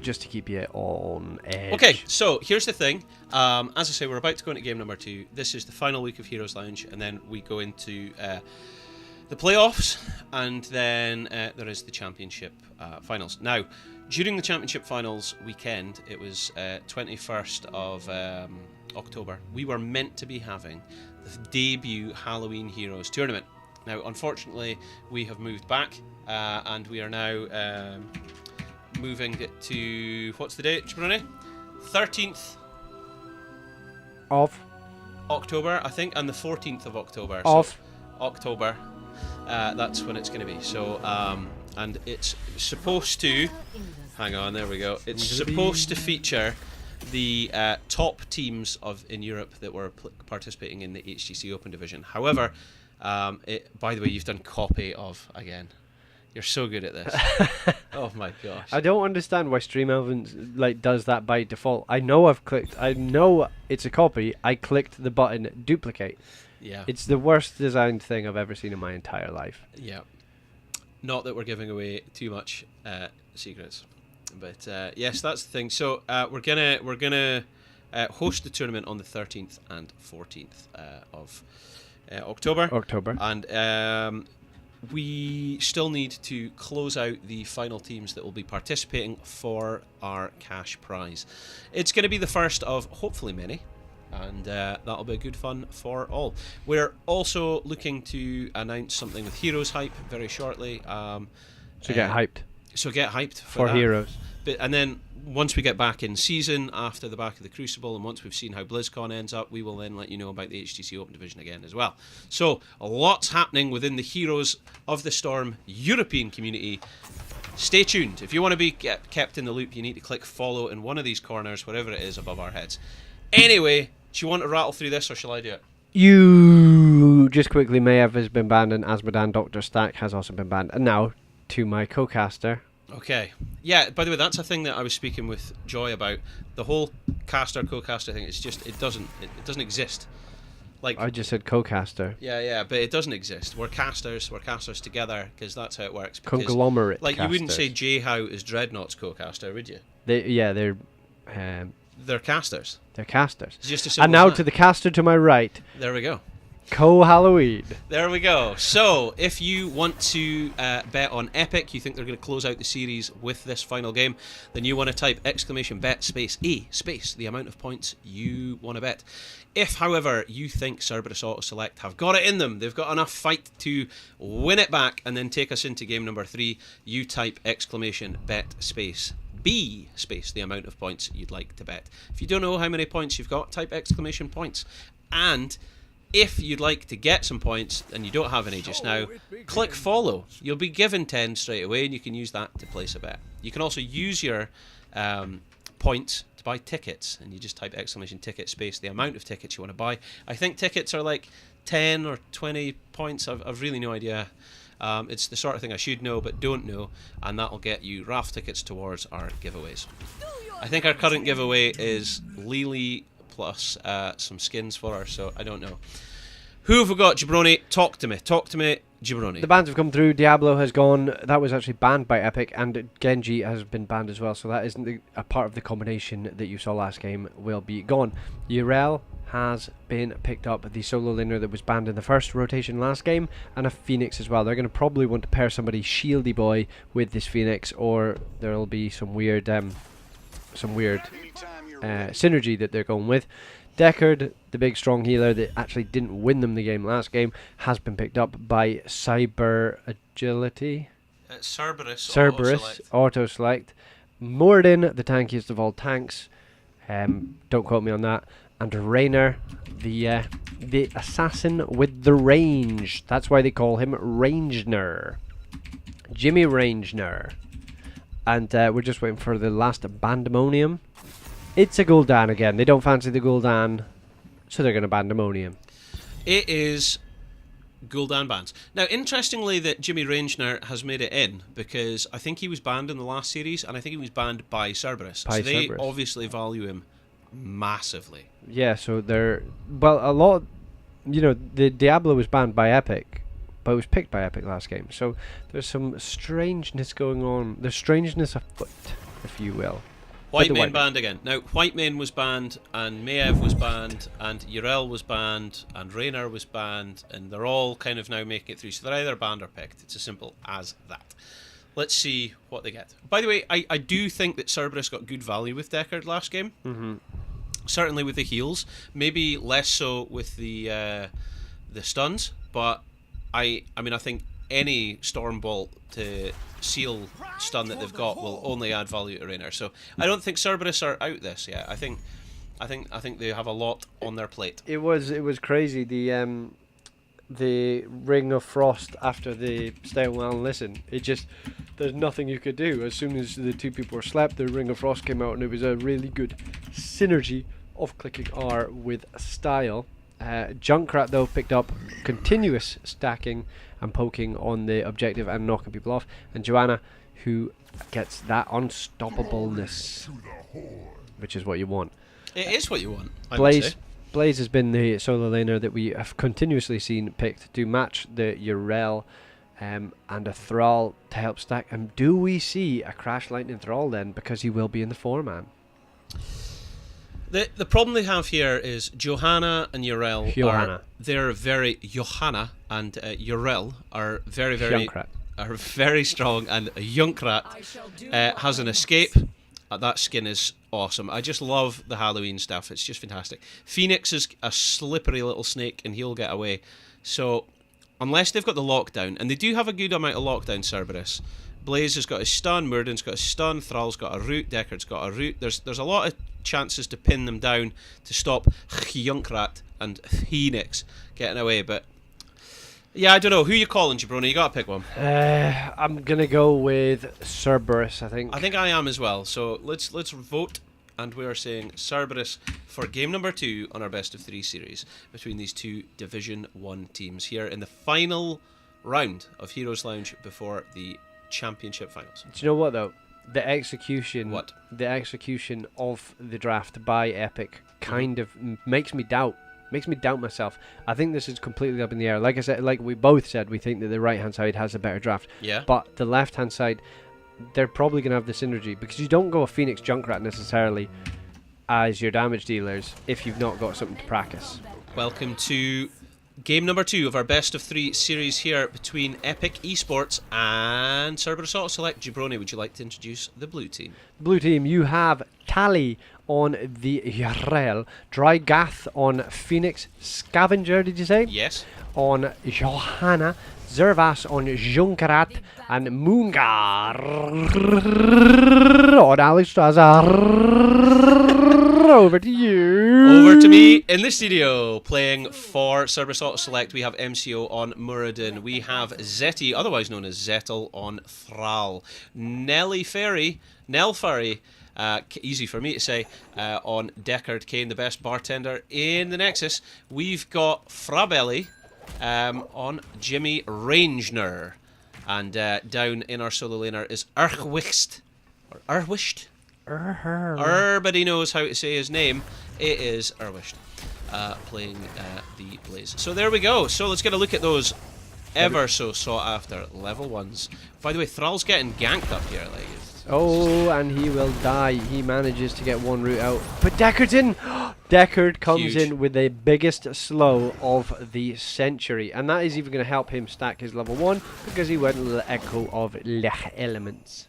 Just to keep you on edge. Okay, so here's the thing. As I say, we're about to go into game number 2. This is the final week of Heroes Lounge, and then we go into the playoffs, and then there is the championship finals. Now, during the championship finals weekend, it was 21st of October, we were meant to be having the debut Halloween Heroes tournament. Now, unfortunately, we have moved back, and we are now... moving it to, what's the date, Jabroni? 13th of October, I think, and the 14th of October. Of so October, that's when it's going to be. So, and it's supposed to, hang on, there we go. It's supposed to feature the top teams in Europe that were participating in the HTC Open Division. However, by the way, you've done copy of again. You're so good at this. Oh my gosh. I don't understand why Stream Elements does that by default. I know it's a copy. I clicked the button duplicate. Yeah. It's the worst designed thing I've ever seen in my entire life. Yeah. Not that we're giving away too much secrets. But yes, that's the thing. So we're gonna host the tournament on the 13th and 14th of October. And we still need to close out the final teams that will be participating for our cash prize. It's going to be the first of hopefully many, and that'll be good fun for all. We're also looking to announce something with Heroes Hype very shortly. So get hyped. So get hyped for that. Heroes. And then once we get back in season after the back of the Crucible, and once we've seen how BlizzCon ends up, we will then let you know about the HTC Open Division again as well. So lots happening within the Heroes of the Storm European community. Stay tuned. If you want to be kept in the loop, you need to click follow in one of these corners, wherever it is above our heads. Anyway, Do you want to rattle through this, or shall I do it? You just quickly, Mayev has been banned, and Asmodan Dr. Stack has also been banned. And now to my co-caster. Okay. Yeah, by the way, that's a thing that I was speaking with Joy about. The whole caster co-caster thing, it's just it doesn't exist. Like, I just said co-caster. Yeah, but it doesn't exist. We're casters together, because that's how it works. Because, Conglomerate like, casters. you wouldn't say J-How is Dreadnought's co-caster, would you? They're casters. They're casters. It's just as simple And now as that. to the caster to my right, There we go. Co-Halloween. There we go. So, if you want to bet on Epikk, you think they're going to close out the series with this final game, then you want to type !bet space E space the amount of points you want to bet. If, however, you think Cerberus Autoselect have got it in them, they've got enough fight to win it back and then take us into game number 3, you type !bet space B space the amount of points you'd like to bet. If you don't know how many points you've got, type !points. And if you'd like to get some points and you don't have any just now, click follow. You'll be given 10 straight away, and you can use that to place a bet. You can also use your points to buy tickets, and you just type !ticket space the amount of tickets you want to buy. I think tickets are like 10 or 20 points. I've really no idea. It's the sort of thing I should know but don't know, and that'll get you raffle tickets towards our giveaways. I think our current giveaway is Lily plus some skins for her, so I don't know. Who have we got, Jabroni? Talk to me, Jabroni. The bans have come through. Diablo has gone. That was actually banned by Epikk, and Genji has been banned as well, so that isn't a part of the combination that you saw last game will be gone. Urel has been picked up, the solo laner that was banned in the first rotation last game, and a Phoenix as well. They're going to probably want to pair somebody shieldy boy with this Phoenix, or there'll be some weird synergy that they're going with. Deckard, the big strong healer that actually didn't win them the game last game, has been picked up by Cyber Agility. Cerberus Autoselect. Morden, the tankiest of all tanks. Don't quote me on that. And Raynor, the assassin with the range. That's why they call him Rangener. Jimmy Rangener. And we're just waiting for the last Bandemonium. It's a Gul'dan again. They don't fancy the Gul'dan, so they're going to Bandemonium. It is Gul'dan bans. Now, interestingly, that Jimmy Rangener has made it in, because I think he was banned in the last series, and I think he was banned by Cerberus. So they obviously value him massively. Yeah, so they're... Well, a lot... the Diablo was banned by Epikk, but it was picked by Epikk last game. So there's some strangeness going on. There's strangeness afoot, if you will. Whitemane banned again. Now, Whitemane was banned, and Mayev was banned, and Urel was banned, and Raynor was banned, and they're all kind of now making it through. So they're either banned or picked. It's as simple as that. Let's see what they get. By the way, I do think that Cerberus got good value with Deckard last game. Mm-hmm. Certainly with the heals. Maybe less so with the stuns, but I think any Stormbolt to seal stun that they've got will only add value to Raynor. So I don't think Cerberus are out this yet. I think they have a lot on their plate. It was crazy. The Ring of Frost after the Stay Well and Listen. It just, there's nothing you could do. As soon as the two people were slept, the Ring of Frost came out, and it was a really good synergy of clicking R with style. Junkrat though picked up continuous stacking and poking on the objective and knocking people off, and Joanna, who gets that unstoppableness, which is what you want. It is what you want. Blaze has been the solo laner that we have continuously seen picked to match the Urel and a Thrall to help stack. And do we see a Crash Lightning Thrall then, because he will be in the 4-man? The problem they have here is Johanna and Urel Johanna and Urel are very strong, and Junkrat has an escape. That skin is awesome. I just love the Halloween stuff. It's just fantastic. Phoenix is a slippery little snake, and he'll get away. So unless they've got the lockdown, and they do have a good amount of lockdown, Cerberus. Blaze has got his stun, Murden's got his stun, Thrall's got a root, Deckard's got a root. There's a lot of chances to pin them down to stop Junkrat and Phoenix getting away, but yeah, I don't know. Who you calling, Jabroni? You gotta pick one. I'm gonna go with Cerberus, I think. I think I am as well, so let's vote. And we are saying Cerberus for game number 2 on our best of 3 series between these two Division 1 teams here in the final round of Heroes Lounge before the championship finals. Do you know what though? The execution. What? The execution of the draft by Epikk kind of makes me doubt. Makes me doubt myself. I think this is completely up in the air. Like I said, like we both said, we think that the right-hand side has a better draft. Yeah. But the left-hand side, they're probably going to have the synergy because you don't go a Phoenix Junkrat necessarily as your damage dealers if you've not got something to practice. Welcome to game number 2 of our best of 3 series here between Epikk eSports and Cerberus Autoselect. Jabroni, would you like to introduce the blue team? Blue team, you have Tali on the Yarel, Drygath on Phoenix Scavenger, did you say? Yes. On Johanna, Zervas on Junkrat, and Moongar on Alexstrasza. Over to you. Over to me in the studio, playing for Cerberus Autoselect. We have MCO on Muradin. We have Zeti, otherwise known as Zettel, on Thrall. Nell Furry, easy for me to say, on Deckard Kane, the best bartender in the Nexus. We've got Frabelli on Jimmy Rangner. And down in our solo laner is Erwisht. Everybody knows how to say his name. It is Erwisht, playing the Blaze. So there we go. So let's get a look at those ever so sought after level 1s. By the way, Thrall's getting ganked up here. Like, oh, and he will die. He manages to get one route out. But Deckard's in! Deckard comes in with the biggest slow of the century. And that is even going to help him stack his level 1 because he went with the Echo of Lech Elements.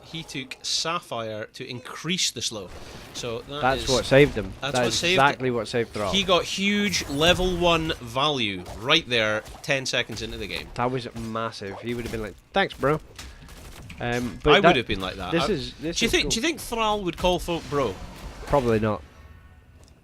He took Sapphire to increase the slow. So that's what saved him. That's that what is saved exactly what saved Thrall. He got huge level 1 value right there 10 seconds into the game. That was massive. He would have been like, thanks, bro. But I would have been like that. Do you think Thrall would call folk bro? Probably not.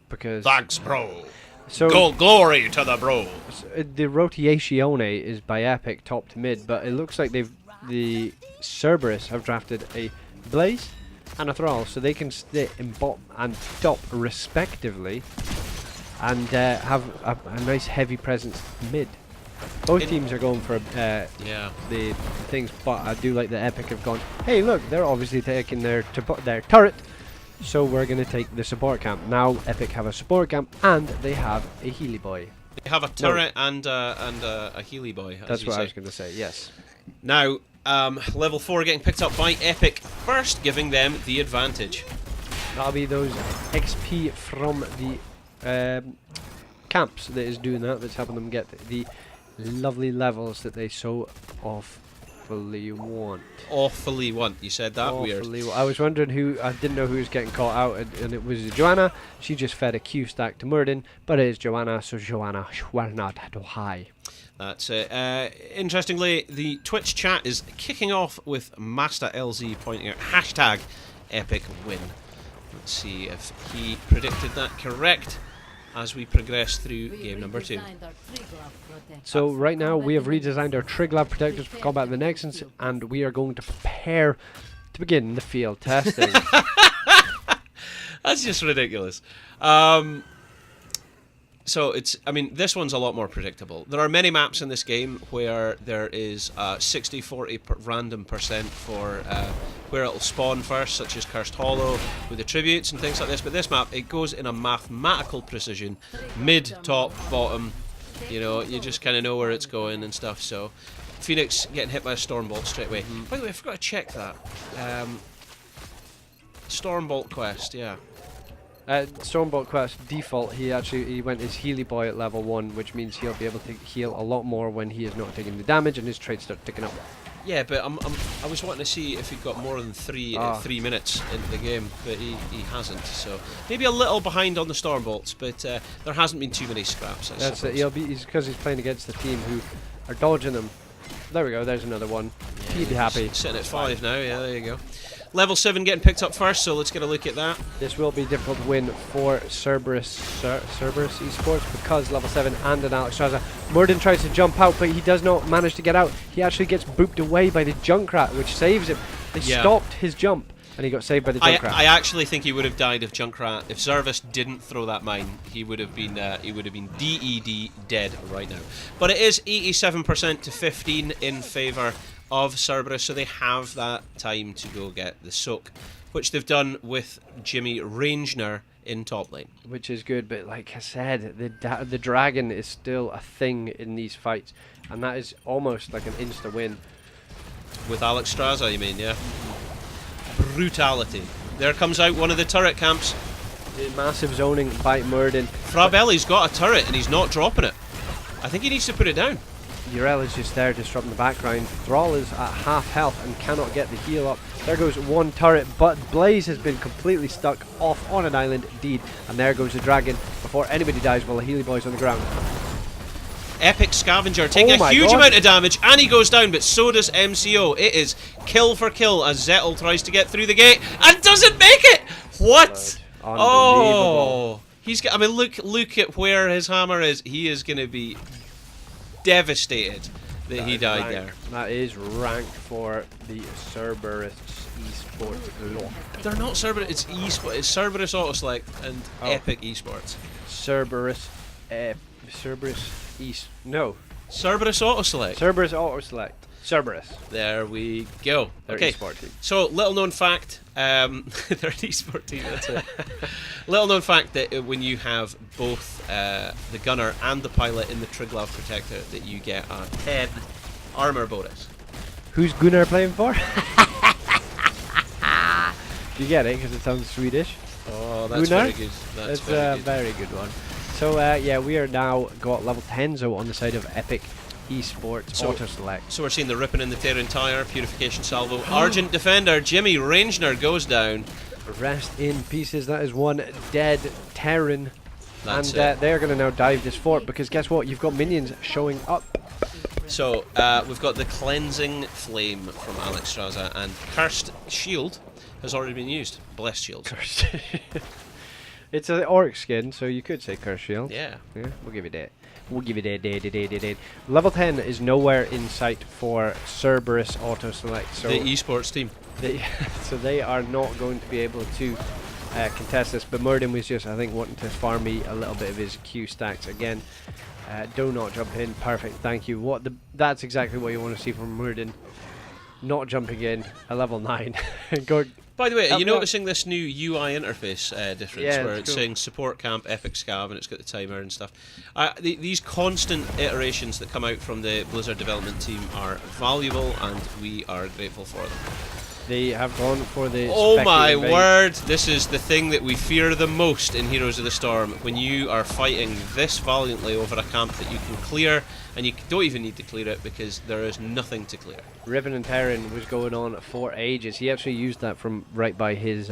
Because thanks, bro. So glory to the bro. So, the Rotazione is by Epikk top to mid, but it looks like the Cerberus have drafted a Blaze and a Thrall, so they can sit in bot and top respectively, and have a nice heavy presence mid. Both teams are going for the things, but I do like that Epikk have gone, hey look, they're obviously taking their turret, so we're going to take the support camp. Now Epikk have a support camp and they have a Healy boy. They have a turret and a Healy boy. That's what I was going to say, yes. Now, level 4 getting picked up by Epikk, first giving them the advantage. That'll be those XP from the camps that is doing that's helping them get the lovely levels that they so awfully want. Awfully want, you said that weird. I was wondering I didn't know who was getting caught out, and it was Joanna. She just fed a Q stack to Muradin, but it is Joanna, so Joanna will not die. That's it. Interestingly, the Twitch chat is kicking off with Master LZ pointing out hashtag Epikk win. Let's see if he predicted that correct as we progress through game number 2. So right now we have redesigned our Triglav protectors for combat in the Nexus, and we are going to prepare to begin the field testing. That's just ridiculous. So this one's a lot more predictable. There are many maps in this game where there is 60-40 random percent for where it'll spawn first, such as Cursed Hollow with the tributes and things like this. But this map, it goes in a mathematical precision, mid, top, bottom. You know, you just kind of know where it's going and stuff. So Phoenix getting hit by a Stormbolt straight away. By the way, I forgot to check that. Stormbolt quest, yeah. Stormbolt quest default, he went his Healy boy at level 1, which means he'll be able to heal a lot more when he is not taking the damage and his traits start ticking up. Yeah, but I was wanting to see if he got more than 3 minutes into the game, but he hasn't. So maybe a little behind on the Stormbolts, but there hasn't been too many scraps. That's it. He's because he's playing against the team who are dodging him. There we go. There's another one. Yeah, he'd be happy. Sitting at 5 now. Yeah, there you go. Level 7 getting picked up first, so let's get a look at that. This will be a difficult win for Cerberus eSports because level 7 and an Alexstrasza. Muradin tries to jump out, but he does not manage to get out. He actually gets booped away by the Junkrat, which saves him. They stopped his jump. And he got saved by the Junkrat. I actually think he would have died if Junkrat, if Cerberus didn't throw that mine. He would have been DED dead right now. But it is 87% to 15 in favour of Cerberus, so they have that time to go get the soak, which they've done with Jimmy Rangner in top lane. Which is good, but like I said, the dragon is still a thing in these fights, and that is almost like an insta win. With Alex Straza, you mean, yeah? Brutality. There comes out one of the turret camps. The massive zoning by Murden. Frabelli's got a turret and he's not dropping it. I think he needs to put it down. Urel is just there disrupting the background. Thrall is at half health and cannot get the heal up. There goes one turret, but Blaze has been completely stuck off on an island indeed. And there goes the dragon before anybody dies while the Healy Boy's on the ground. Epikk Scavenger taking a huge amount of damage, and he goes down, but so does MCO. It is kill for kill as Zettel tries to get through the gate and doesn't make it. What? Oh, he's got. I mean, look at where his hammer is. He is going to be devastated that he died there. That is rank for the Cerberus eSports lot. They're not Cerberus. It's eSports. It's Cerberus Autoselect and Epikk eSports. Cerberus Autoselect. Cerberus Autoselect. Cerberus. There we go. Okay. So, little known fact. They're an eSport team. That's it. Little known fact that when you have both the gunner and the pilot in the Triglav protector, that you get a 10 armor bonus. Who's Gunnar playing for? You get it because it sounds Swedish. Oh, that's Gunnar? very good. That's a very good one. So yeah, we are now got level 10 on the side of Epikk eSports Autoselect. So we're seeing the ripping in the Terran Tire, Purification Salvo. Argent Defender, Jimmy Rangner goes down. Rest in pieces. That is one dead Terran. That's and they're going to now dive this fort because guess what? You've got minions showing up. So we've got the Cleansing Flame from Alex Straza, and Cursed Shield has already been used. Blessed Shield. Cursed. It's an orc skin, so you could say Curse Shield. Yeah. Yeah, we'll give you that. We'll give you that. Level 10 is nowhere in sight for Cerberus Autoselect. So the eSports team. So they are not going to be able to contest this. But Murden was just, I think, wanting to farm me a little bit of his Q stacks again. Do not jump in. Perfect. Thank you. That's exactly what you want to see from Murden. Not jumping in. A level 9. By the way, are you noticing this new UI interface difference, where it's saying support camp, Epikk Scav, and it's got the timer and stuff? These constant iterations that come out from the Blizzard development team are valuable, and we are grateful for them. They have gone for the... Oh my word! This is the thing that we fear the most in Heroes of the Storm, when you are fighting this valiantly over a camp that you can clear, and you don't even need to clear it because there is nothing to clear. Riven and Terran was going on for ages. He actually used that from right by his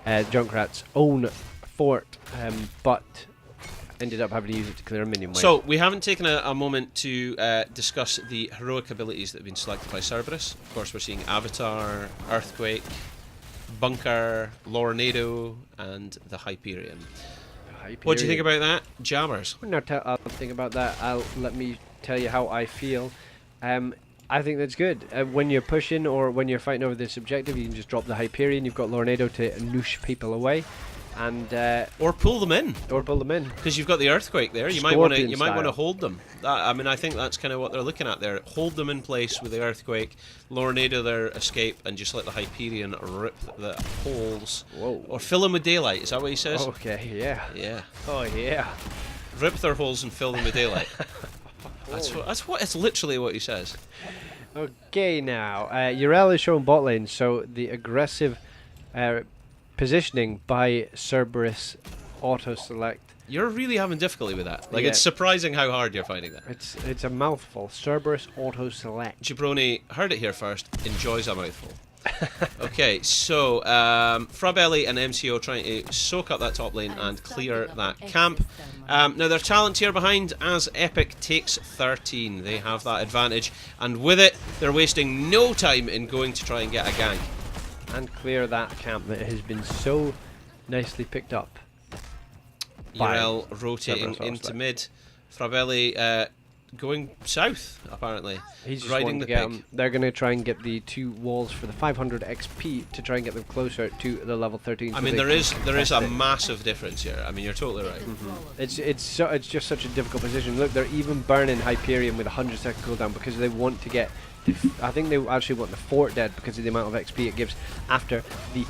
Junkrat's own fort, but ended up having to use it to clear a minion wave. So, we haven't taken a moment to discuss the heroic abilities that have been selected by Cerberus. Of course, we're seeing Avatar, Earthquake, Bunker, Lornado, and the Hyperion. What do you think about that, Jammers? I'll think about that. Let me tell you how I feel. I think that's good. When you're pushing or when you're fighting over this objective, you can just drop the Hyperion. You've got Lornado to noosh people away, and or pull them in. Because you've got the Earthquake there. You might want to hold them. I mean, I think that's kind of what they're looking at there. Hold them in place with the Earthquake, Lornado their escape, and just let the Hyperion rip the holes. Whoa. Or fill them with daylight. Is that what he says? Okay. Yeah. Yeah. Oh yeah. Rip their holes and fill them with daylight. It's literally what he says. Okay, now Urel is showing bot lane, so the aggressive positioning by Cerberus Autoselect. You're really having difficulty with that. Like, it's surprising how hard you're finding that. It's a mouthful. Cerberus Autoselect. Jabroni heard it here first. Enjoys a mouthful. Okay, so Frabelli and MCO trying to soak up that top lane and clear that camp. Now their talent here behind as Epikk takes 13. They have that advantage, and with it, they're wasting no time in going to try and get a gank. And clear that camp that has been so nicely picked up. Urel rotating into mid. Frabelli going south, apparently. He's just riding wanting the to get pig. them. They're going to try and get the 2 walls for the 500 XP to try and get them closer to the level 13. I so mean, they there is can a contest it. massive difference here. I mean, you're totally right. It's just such a difficult position. Look, they're even burning Hyperion with a 100-second cooldown because they want to get. I think they actually want the fort dead because of the amount of XP it gives after the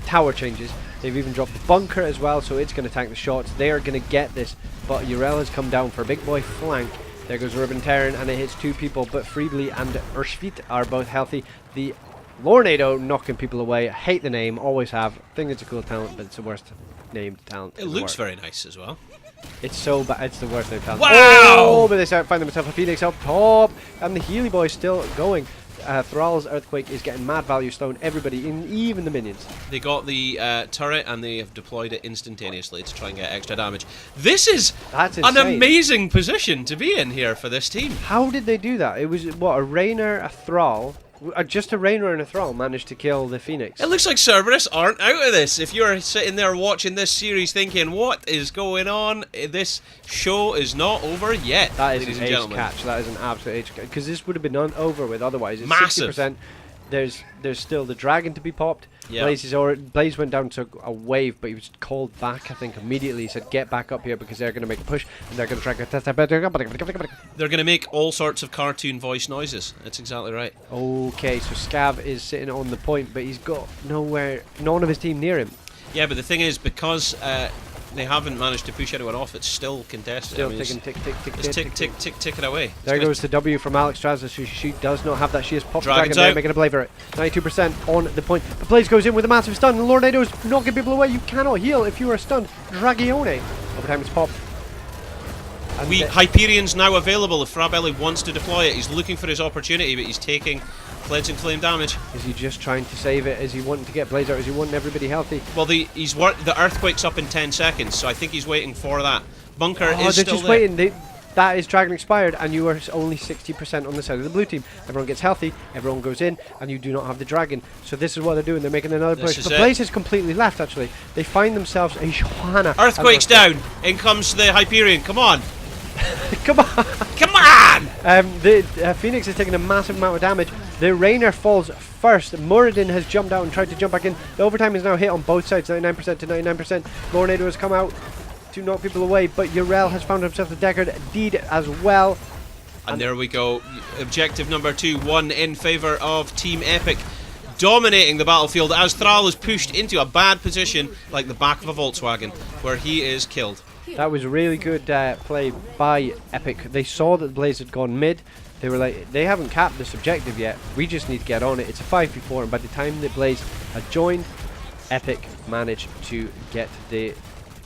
tower changes. They've even dropped the bunker as well, so it's going to tank the shots. They are going to get this, but Yrel has come down for a big boy flank. There goes Ruben Terran, and it hits 2 people, but Friedli and Ursvit are both healthy. The Lornado knocking people away. I hate the name, always have. Think it's a cool talent, but it's the worst named talent. It looks very nice as well. It's so bad. It's the worst named talent. Wow! Oh, but they start finding themselves a Phoenix up top, and the Healy boy still going. Thrall's Earthquake is getting mad value, slowing everybody, even the minions. They got the turret and they have deployed it instantaneously to try and get extra damage. This is That's an insane. amazing position to be in here for this team. How did they do that? It was, what, a Rainer, a Thrall, just a Rainer and a Thrall managed to kill the Phoenix. It looks like Cerberus aren't out of this. If you're sitting there watching this series thinking, what is going on? This show is not over yet, That is ladies an and ace gentlemen. catch. That is an absolute ace catch. Because this would have been over with otherwise. It's Massive. 60%. There's still the dragon to be popped. Yeah. Blaze went down to a wave, but he was called back, I think, immediately. He said, get back up here because they're going to make a push and they're going to try to test. They're going to make all sorts of cartoon voice noises. That's exactly right. Okay, so Scav is sitting on the point, but he's got none of his team near him. Yeah, but the thing is, because they haven't managed to push anyone off, it's still contested. Still I mean, ticking, it's ticking away. There goes the W from Alex Strazza. She does not have that. She has popped the Dragon's dragon there, out. making a play for it. 92% on the point. The Blaze goes in with a massive stun. The Lornado's knocking people away. You cannot heal if you are stunned. Dragione. Overtime is popped. And Hyperion's now available if Frabelli wants to deploy it. He's looking for his opportunity, but he's taking cleansing flame damage. is he just trying to save it? Is he wanting to get Blaze out? Is he wanting everybody healthy? Well, the earthquake's up in 10 seconds, so I think he's waiting for that. Bunker Oh, is they're still just there. waiting. That is Dragon expired, and you are only 60% on the side of the blue team. Everyone gets healthy, everyone goes in, and you do not have the Dragon. So this is what they're doing. They're making another This push. is But it. Blaze is completely left, actually. They find themselves a Johanna. Earthquake's down. In comes the Hyperion. Come on. Come on! Come on! The Phoenix is taking a massive amount of damage. The Rainer falls first. Muradin has jumped out and tried to jump back in. The overtime is now hit on both sides, 99% to 99%. Lornado has come out to knock people away, but Yrel has found himself a Deckard Deed as well. And there we go. Objective number 2 won in favour of Team Epikk, dominating the battlefield as Thrall is pushed into a bad position like the back of a Volkswagen, where he is killed. That was really good play by Epikk. They saw that the Blaze had gone mid. They were like, they haven't capped this objective yet. We just need to get on it. It's a 5v4, and by the time the Blaze had joined, Epikk managed to get the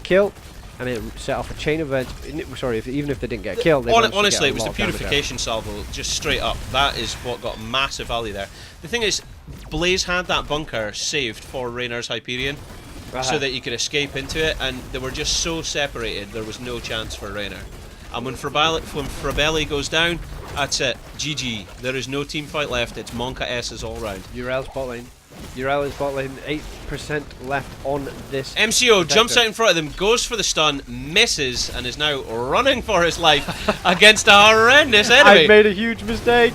kill, and it set off a chain of events. Sorry, even if they didn't get a kill, they managed to get Honestly, a it was lot the of damage out. purification salvo, just straight up. That is what got massive value there. The thing is, Blaze had that bunker saved for Rainer's Hyperion, so that you could escape into it, and they were just so separated, there was no chance for Rainer. And when Frabelli goes down, that's it. GG. There is no team fight left. It's Monka S's all round. Yrel's bot lane. Yrel is bot lane. 8% left on this. MCO jumps out in front of them, goes for the stun, misses, and is now running for his life against a horrendous enemy. I've made a huge mistake.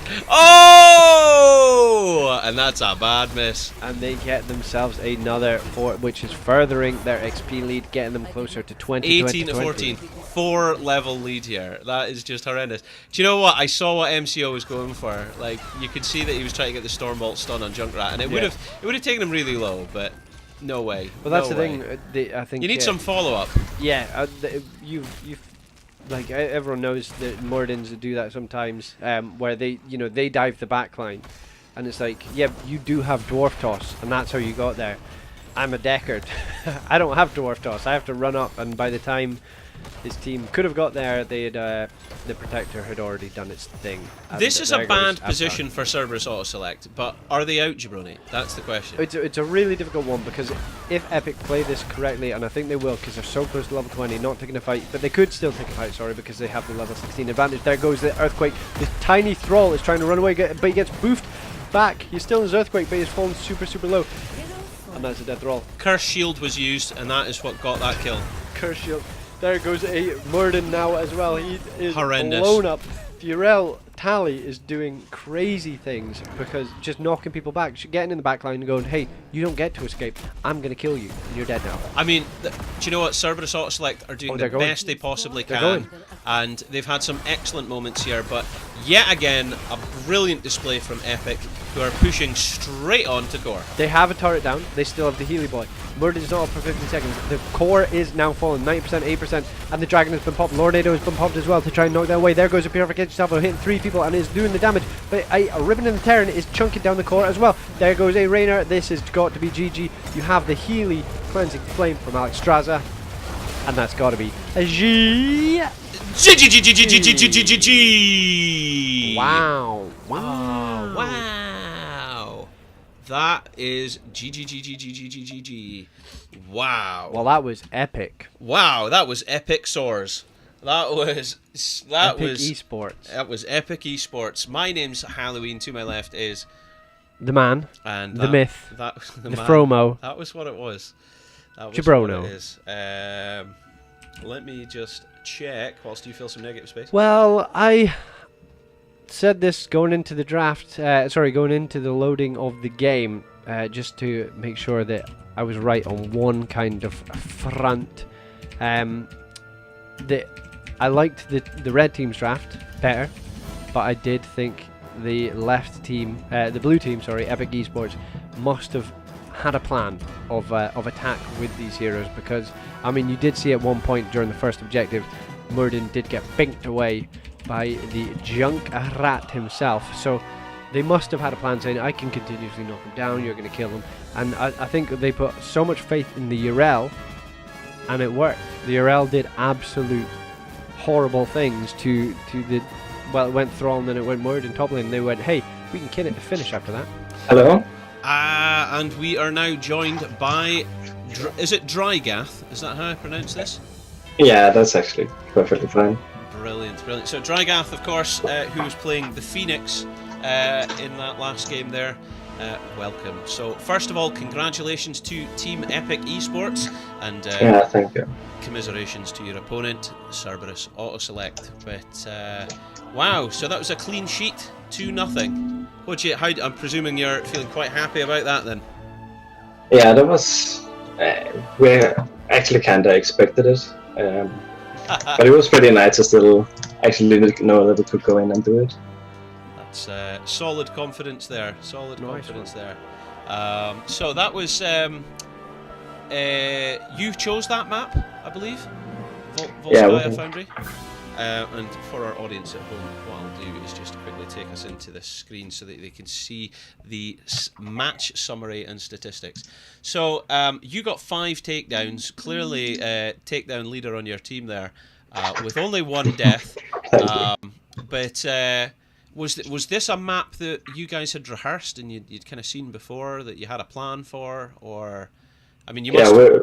Oh! And that's a bad miss. And they get themselves another fort, which is furthering their XP lead, getting them closer to 20. 18 to 14. 4-level lead here. That is just horrendous. Do you know what? I saw what MCO was going for. Like, you could see that he was trying to get the Stormbolt stun on Junkrat, and it would have taken him really low, but no way. Well, that's no the way. thing. I think You need some follow-up. Yeah, you've like everyone knows that Muradins do that sometimes, where they dive the backline, and it's like, yeah, you do have Dwarf Toss, and that's how you got there. I'm a Deckard. I don't have Dwarf Toss. I have to run up, and by the time his team could have got there, they had the Protector had already done its thing. This is a there bad goes position for Cerberus Autoselect, but are they out, Jabroni? That's the question. It's a really difficult one, because if Epikk play this correctly, and I think they will, because they're so close to level 20, not taking a fight, but they could still take a fight, sorry, because they have the level 16 advantage. There goes the Earthquake. The tiny Thrall is trying to run away, but he gets boofed back. He's still in his Earthquake, but he's fallen super, super low. And that's a death Thrall. Curse Shield was used, and that is what got that kill. Curse Shield. There goes a Muradin now as well. He is Horrendous. blown up. Furel Tally is doing crazy things because just knocking people back, getting in the back line and going, hey, you don't get to escape. I'm going to kill you, and you're dead now. I mean, do you know what? Cerberus Autoselect are doing the best they possibly can, and they've had some excellent moments here, but yet again, a brilliant display from Epikk, who are pushing straight on to Gore. They have a turret down. They still have the Healy Boy. Murder's not up for 15 seconds. The core is now falling, 90%, 8%, and the Dragon has been popped. Lornado has been popped as well to try and knock that away. There goes a Purification Salvo, hitting 3 people and is doing the damage. But a Ribbon in the Terran is chunking down the core as well. There goes a Rainer. This has got to be GG. You have the Healy Cleansing Flame from Alex Straza, and that's got to be a G. Wow. Wow. Wow. That is GG. Wow. Well, that was epic. Wow, that was epic soars. Epikk eSports. That was Epikk eSports. My name's Halloween. To my left is the man, and the myth, the Fromo. That was what it was. That was Jabrono. what it is. Let me just check whilst you fill some negative space. Well, I said this going into the draft. Going into the loading of the game, just to make sure that I was right on one kind of front. I liked the red team's draft better, but I did think the blue team, Epikk eSports, must have had a plan of attack with these heroes, because I mean, you did see at one point during the first objective, Murden did get binked away by the junk rat himself. So they must have had a plan saying, I can continuously knock him down, you're going to kill him. And I think they put so much faith in the Urel, and it worked. The Urel did absolute horrible things to the, well, it went Thrall and then it went Murden top lane, and they went, hey, we can kill it to finish after that. Hello? And we are now joined by, is it Drygath? Is that how I pronounce this? Yeah, that's actually perfectly fine. Brilliant. So Drygath, of course, who was playing the Phoenix in that last game there. Welcome. So first of all, congratulations to Team Epikk eSports, and yeah, thank you. Commiserations to your opponent, Cerberus Autoselect. But wow, so that was a clean sheet, 2-0. I'm presuming you're feeling quite happy about that then. Yeah, that was. We actually kind of expected it, but it was pretty nice to still actually know that we could go in and do it. That's solid confidence there. Confidence there. So that was you chose that map, I believe. Volskaya Foundry. And for our audience at home, what I'll do is just quickly take us into the screen so that they can see the match summary and statistics. So you got 5 takedowns, clearly takedown leader on your team there, with only 1 death. But was this a map that you guys had rehearsed and you'd kind of seen before, that you had a plan for, or I mean, you must. Yeah,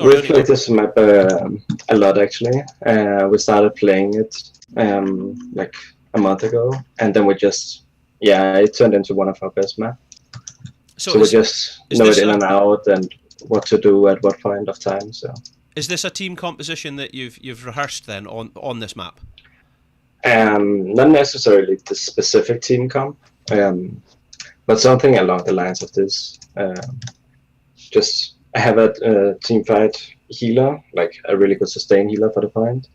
we played this map a lot actually. We started playing it like a month ago, and then we just it turned into one of our best maps. So we just know it in and out and what to do at what point of time. So is this a team composition that you've rehearsed then on this map? Not necessarily the specific team comp, but something along the lines of this. Just I have a team fight healer, like a really good sustain healer for the point,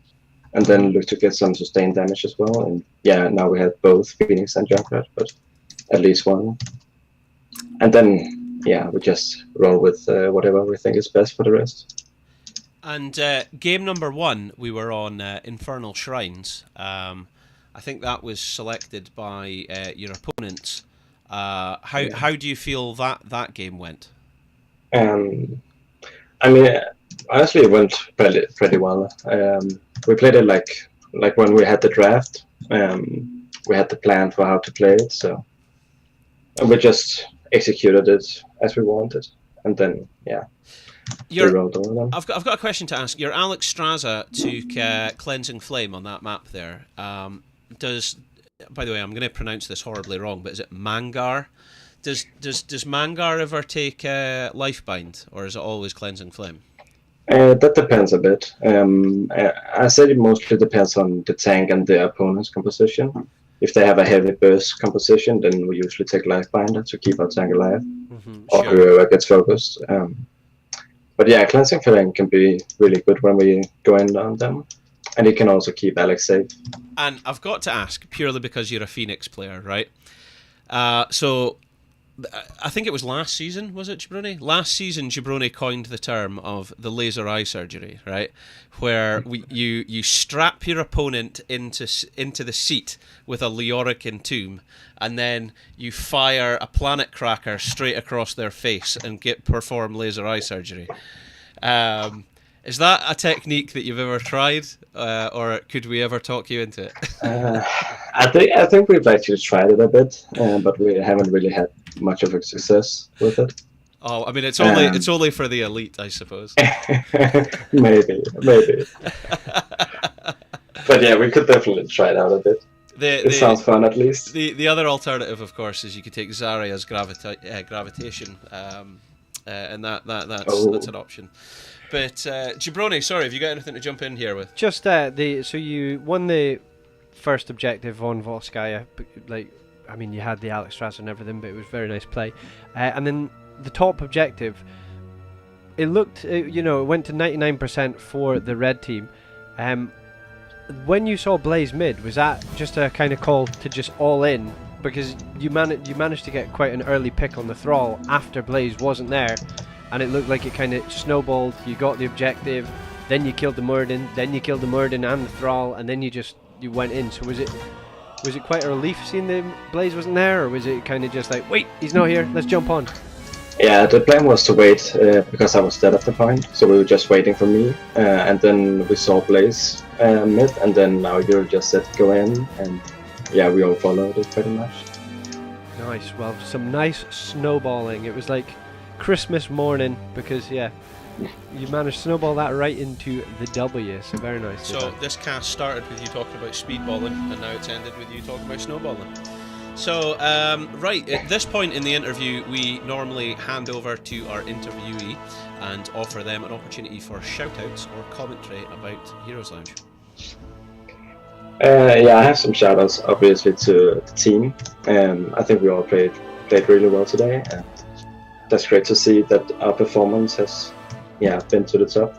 and then look to get some sustain damage as well. And yeah, now we have both Phoenix and Junkrat, but at least one. And then we just roll with whatever we think is best for the rest. And game number 1, we were on Infernal Shrines. I think that was selected by your opponents. How do you feel that game went? I mean, honestly, it went pretty well. We played it like when we had the draft. We had the plan for how to play it, so we just executed it as we wanted, and then we rolled over them. I've got a question to ask. Your Alex Straza took Cleansing Flame on that map there. By the way, I'm going to pronounce this horribly wrong, but is it Mangar? Does Mangar ever take Lifebind, or is it always Cleansing Flame? That depends a bit. I said it mostly depends on the tank and the opponent's composition. If they have a heavy burst composition, then we usually take Lifebinder to keep our tank alive, or Sure. whoever gets focused. But yeah, Cleansing Flame can be really good when we go in on them, and it can also keep Alex safe. And I've got to ask, purely because you're a Phoenix player, right? So I think it was last season, was it, Jabroni? Last season, Jabroni coined the term of the laser eye surgery, right? Where you strap your opponent into the seat with a Leoric Entomb, and then you fire a planet cracker straight across their face and perform laser eye surgery. Is that a technique that you've ever tried, or could we ever talk you into it? I think we've actually tried it a bit, but we haven't really had much of a success with it. Oh, I mean, it's only for the elite, I suppose. maybe. But yeah, we could definitely try it out a bit. It sounds fun, at least. The other alternative, of course, is you could take Zarya's gravitation, and that's an option. But Jabroni, sorry, have you got anything to jump in here with? Just so you won the first objective on Volskaya. I mean, you had the Alex Strasser and everything, but it was very nice play. And then the top objective, it looked, it went to 99% for the red team. When you saw Blaze mid, was that just a kind of call to just all in? Because you managed to get quite an early pick on the Thrall after Blaze wasn't there, and it looked like it kind of snowballed. You got the objective, then you killed the Muradin, then you killed the Muradin and the Thrall, and then you went in. So was it quite a relief seeing the Blaze wasn't there, or was it kind of just like, wait, he's not here, let's jump on? Yeah, the plan was to wait because I was dead at the point, so we were just waiting for me, and then we saw Blaze mid, and then now Euro just said go in, and yeah, we all followed it pretty much. Nice, well, some nice snowballing. It was like Christmas morning, because you managed to snowball that right into the W, so very nice. So this cast started with you talking about speedballing, and now it's ended with you talking about snowballing. So, right, at this point in the interview, we normally hand over to our interviewee and offer them an opportunity for shout-outs or commentary about Heroes Lounge. Yeah, I have some shout-outs, obviously, to the team. I think we all played really well today, and that's great to see that our performance has been to the top.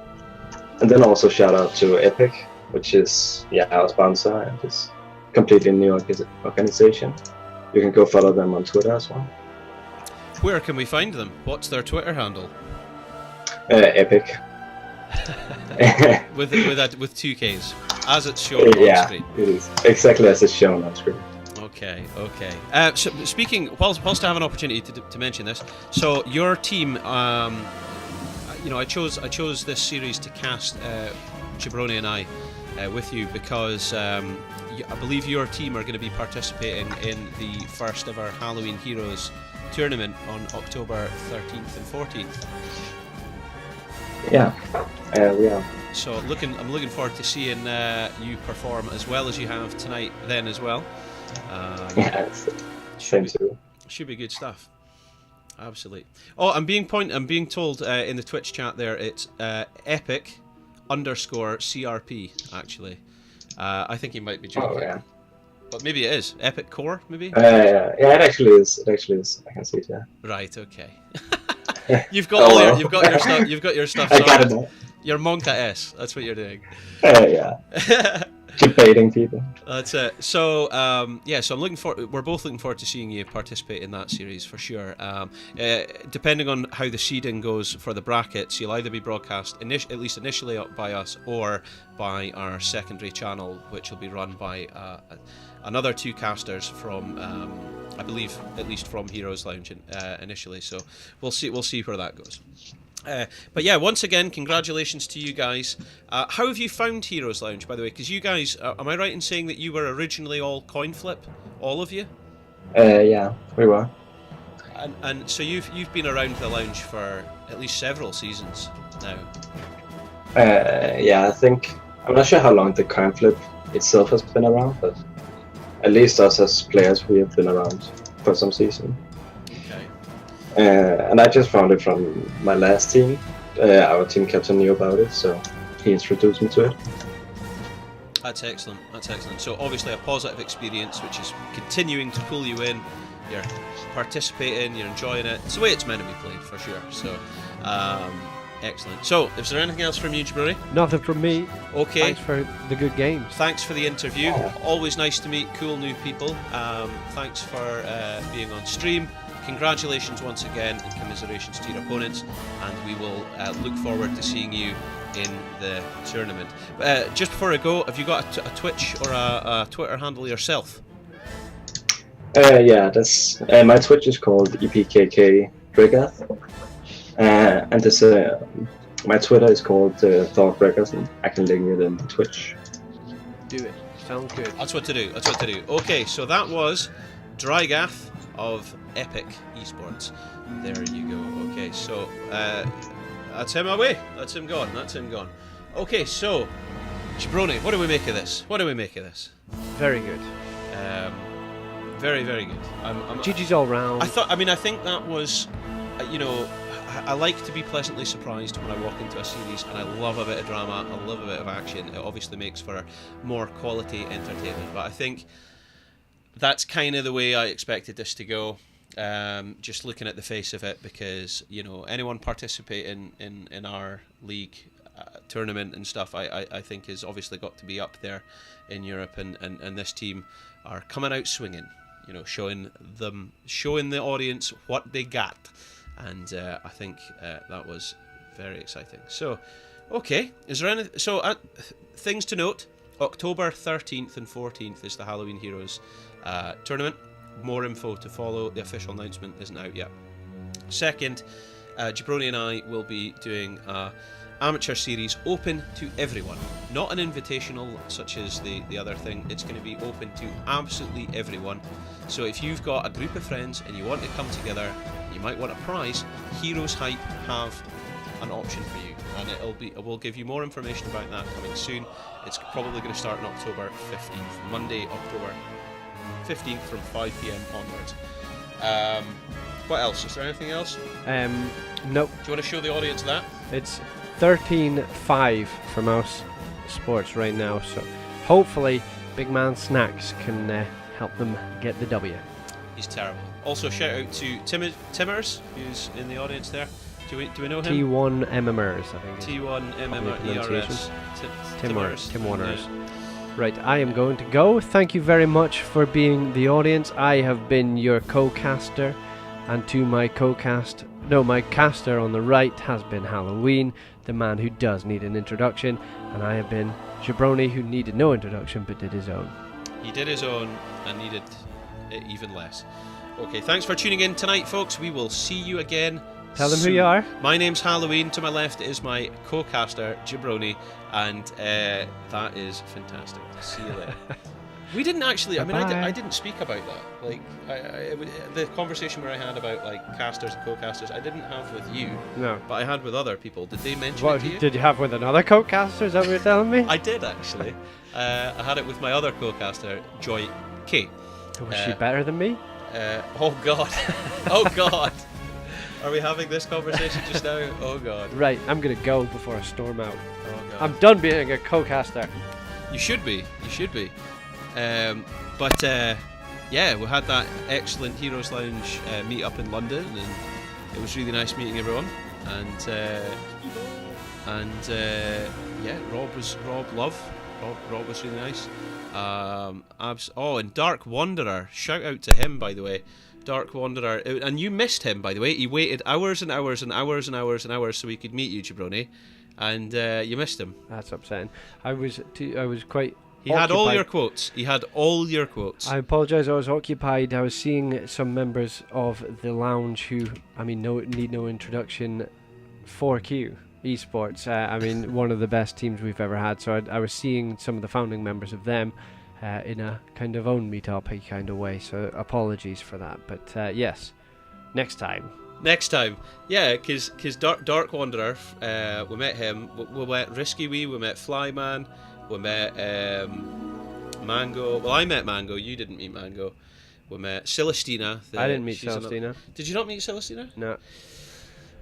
And then also shout-out to Epikk, which is our sponsor and is completely new organization. You can go follow them on Twitter as well. Where can we find them? What's their Twitter handle? Epikk. with 2 Ks, as it's shown on screen. It is exactly as it's shown on screen. Okay. So speaking, whilst I have an opportunity to mention this, so your team, I chose this series to cast Jabroni and I with you because I believe your team are going to be participating in the first ever Halloween Heroes tournament on October 13th and 14th. Yeah, we are. So I'm looking forward to seeing you perform as well as you have tonight then as well. Same too. Should be good stuff. Absolutely. Oh, I'm being told in the Twitch chat there it's Epikk_CRP actually. I think he might be joking. Oh, yeah. But maybe it is. Epikk Core, maybe? Yeah, it actually is. I can see it, yeah. Right, okay. You've got your stuff I got it now. You're Monka S, that's what you're doing. Yeah. Debating people. That's it. So, so we're both looking forward to seeing you participate in that series for sure. Depending on how the seeding goes for the brackets, you'll either be broadcast at least initially by us or by our secondary channel, which will be run by another 2 casters from, I believe, at least from Heroes Lounge initially. So we'll see where that goes. But yeah, once again, congratulations to you guys. How have you found Heroes Lounge, by the way? Because you guys, am I right in saying that you were originally all coin flip, all of you? Yeah, we were. And so you've been around the lounge for at least several seasons now. Yeah, I think I'm not sure how long the coin flip itself has been around, but at least us as players, we have been around for some season. Okay. And I just found it from my last team, our team captain knew about it, so he introduced me to it. That's excellent. That's excellent. So obviously a positive experience, which is continuing to pull you in. You're participating. You're enjoying it. It's the way it's meant to be played, for sure. So, excellent. So, is there anything else from you, Jabroni? Nothing from me. Okay. Thanks for the good games. Thanks for the interview. Always nice to meet cool new people. Thanks for being on stream. Congratulations once again, and commiserations to your opponents. And we will look forward to seeing you in the tournament. Just before I go, have you got a Twitch or a Twitter handle yourself? Yeah, that's my Twitch is called Epikk and this my Twitter is called Thought Breakers, and I can link it in Twitch. Do it. Sounds good. That's what to do. That's what to do. Okay, so that was Drygath of Epikk eSports. There you go. Okay, so that's him away. That's him gone. That's him gone. Okay, so Jabroni, what do we make of this? What do we make of this? Very good. Very, very good. GG's all round. I think that was, I like to be pleasantly surprised when I walk into a series, and I love a bit of drama, I love a bit of action. It obviously makes for more quality entertainment, but I think that's kind of the way I expected this to go. Just looking at the face of it, because anyone participating in our league tournament and stuff, I think has obviously got to be up there in Europe, and this team are coming out swinging. Showing the audience what they got, and I think that was very exciting. So, okay, is there any things to note? October 13th and 14th is the Halloween Heroes tournament. More info to follow. The official announcement isn't out yet. Second, Jabroni and I will be doing amateur series open to everyone, not an invitational such as the other thing. It's going to be open to absolutely everyone. So if you've got a group of friends and you want to come together, you might want a prize, Heroes Hype have an option for you, and we'll give you more information about that coming soon. It's probably going to start on October 15th, Monday, October 15th from 5 PM onwards. What else? Is there anything else? Nope. Do you want to show the audience that? It's 13-5 for Mouse Sports right now, so hopefully Big Man Snacks can help them get the W. He's terrible. Also, shout out to Timmers, who's in the audience there. Do we know him? T1 MMRs, I think. T1 MMRs. Tim Warners. Right, I am going to go. Thank you very much for being the audience. I have been your co-caster, and to my my caster on the right has been Halloween, the man who does need an introduction, and I have been Jabroni, who needed no introduction but did his own. He did his own and needed it even less. Okay, thanks for tuning in tonight, folks. We will see you again. Tell them who you are. My name's Halloween. To my left is my co-caster, Jabroni, and that is fantastic. See you later. We didn't actually. I didn't speak about that. Like the conversation where I had about like casters and co-casters, I didn't have with you. No. But I had with other people. Did they mention What it to you? did you have with another co-caster? Is that what you're telling me? I did actually. I had it with my other co-caster, Joy K. Was she better than me? Oh God. Oh God. Are we having this conversation just now? Oh God. Right, I'm gonna go before I storm out. Oh God. I'm done being a co-caster. You should be. You should be. Yeah, we had that excellent Heroes Lounge meet up in London, and it was really nice meeting everyone. And yeah, Rob was really nice. And Dark Wanderer, shout out to him, by the way. Dark Wanderer, and you missed him, by the way. He waited hours and hours and hours and hours and hours so he could meet you, Jabroni, and you missed him. That's upsetting. I was quite. He had all your quotes. He had all your quotes. I apologise. I was occupied. I was seeing some members of the lounge who, need no introduction. 4Q eSports. One of the best teams we've ever had. So I was seeing some of the founding members of them. In a kind of own meetup kind of way, so apologies for that. But yes, next time. Yeah, because Dark Wanderer, we met him. We met Risky Wee. We met Flyman. We met Mango. Well, I met Mango. You didn't meet Mango. We met Celestina. I didn't meet Celestina. Did you not meet Celestina? No.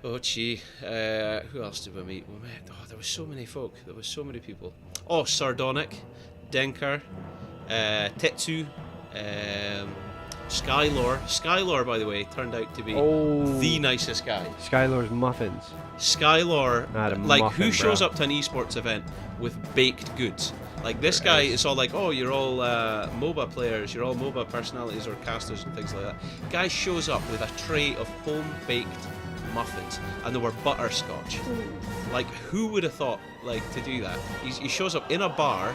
Oh, gee. Who else did we meet? Oh, there was so many folk. There was so many people. Oh, Sardonic, Denker, Tetsu, Skylore. Skylore, by the way, turned out to be the nicest guy. Skylore's muffins. Skylore, like, muffin, who shows bro. up to an esports event with baked goods? Like, this guy is all like, oh, you're all MOBA players, you're all MOBA personalities or casters and things like that. Guy shows up with a tray of home-baked muffins, and they were butterscotch. Like, who would have thought, like, to do that? He shows up in a bar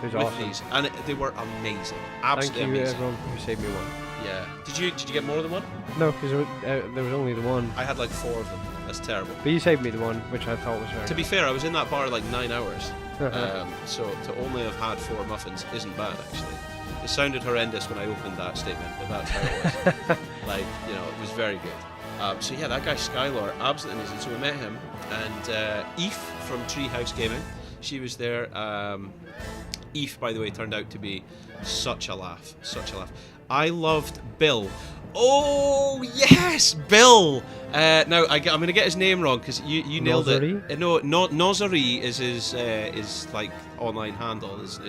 with awesome. these, and they were amazing. Absolutely Thank you, amazing. everyone who saved me one. Yeah. Did you get more than one? No, because there was only the one. I had like 4 of them. That's terrible. But you saved me the one, which I thought was very To be fair, I was in that bar like 9 hours. Uh-huh. So to only have had 4 muffins isn't bad, actually. It sounded horrendous when I opened that statement, but that's how it was. Like, you know, it was very good. So yeah, that guy Skylore, absolutely amazing. So we met him, and Eve from Treehouse Gaming, she was there. Eve, by the way, turned out to be such a laugh, such a laugh. I loved Bill. Oh yes, Bill. Now I'm going to get his name wrong because you nailed it. No, Nozari is his like online handle, his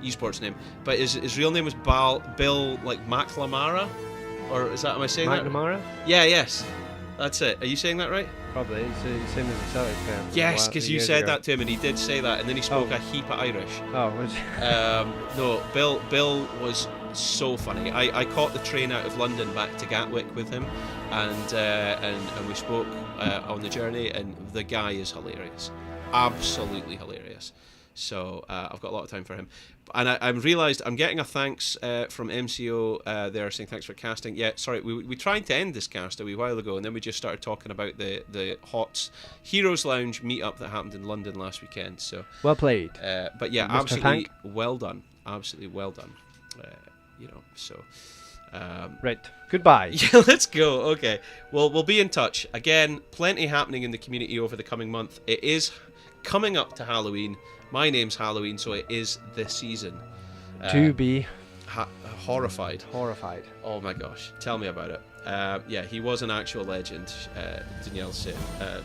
esports name, but his real name was Bill like McNamara, or is that, am I saying that? McNamara? Yeah, yes, that's it. Are you saying that right? Probably. It's the same as the Celtic fan. Yes, because you said that to him, and he did say that, and then he spoke a heap of Irish. Oh, was No, Bill was so funny. I caught the train out of London back to Gatwick with him, and we spoke on the journey, and the guy is hilarious, absolutely hilarious. So I've got a lot of time for him. And I realised I'm getting a thanks from MCO there saying thanks for casting. Yeah, sorry, we tried to end this cast a wee while ago, and then we just started talking about the HOTS Heroes Lounge meetup that happened in London last weekend. So well played. But yeah, Mr. absolutely Tank. well done. Absolutely well done. You know, so... right. Goodbye. Yeah, let's go. Okay. Well, we'll be in touch. Again, plenty happening in the community over the coming month. It is coming up to Halloween. My name's Halloween, so it is the season. To be horrified. horrified. Oh my gosh, tell me about it. Yeah, he was an actual legend. Danielle's saying,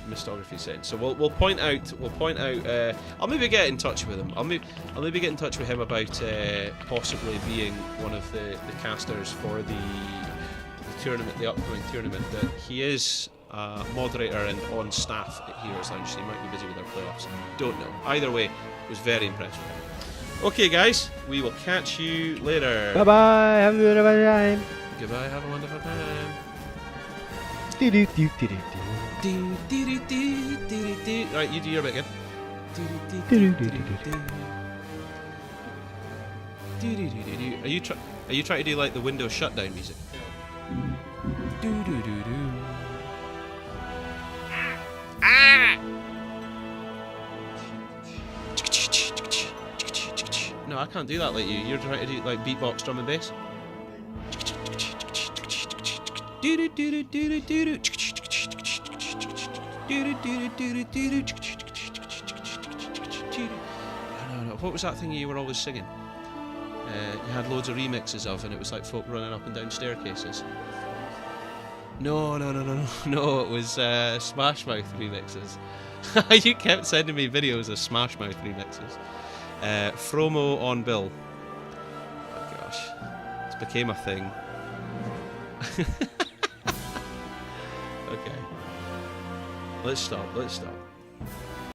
Mistography saying. So we'll point out. I'll maybe get in touch with him. I'll maybe get in touch with him about possibly being one of the casters for the tournament, the upcoming tournament. That he is. Moderator and on staff at Heroes Lounge, so he might be busy with our playoffs. Don't know. Either way, was very impressed with him. Okay, guys, we will catch you later. Bye bye. Have a beautiful time. Goodbye. Have a wonderful time. Right, you do your bit again. Are you trying to do like the Windows shutdown music? No, I can't do that like you. You're trying to do like beatbox drum and bass. No. What was that thing you were always singing? You had loads of remixes of, and it was like folk running up and down staircases. No, it was Smash Mouth remixes. You kept sending me videos of Smash Mouth remixes. Fromo on Bill. Oh gosh, it became a thing. Okay, let's stop.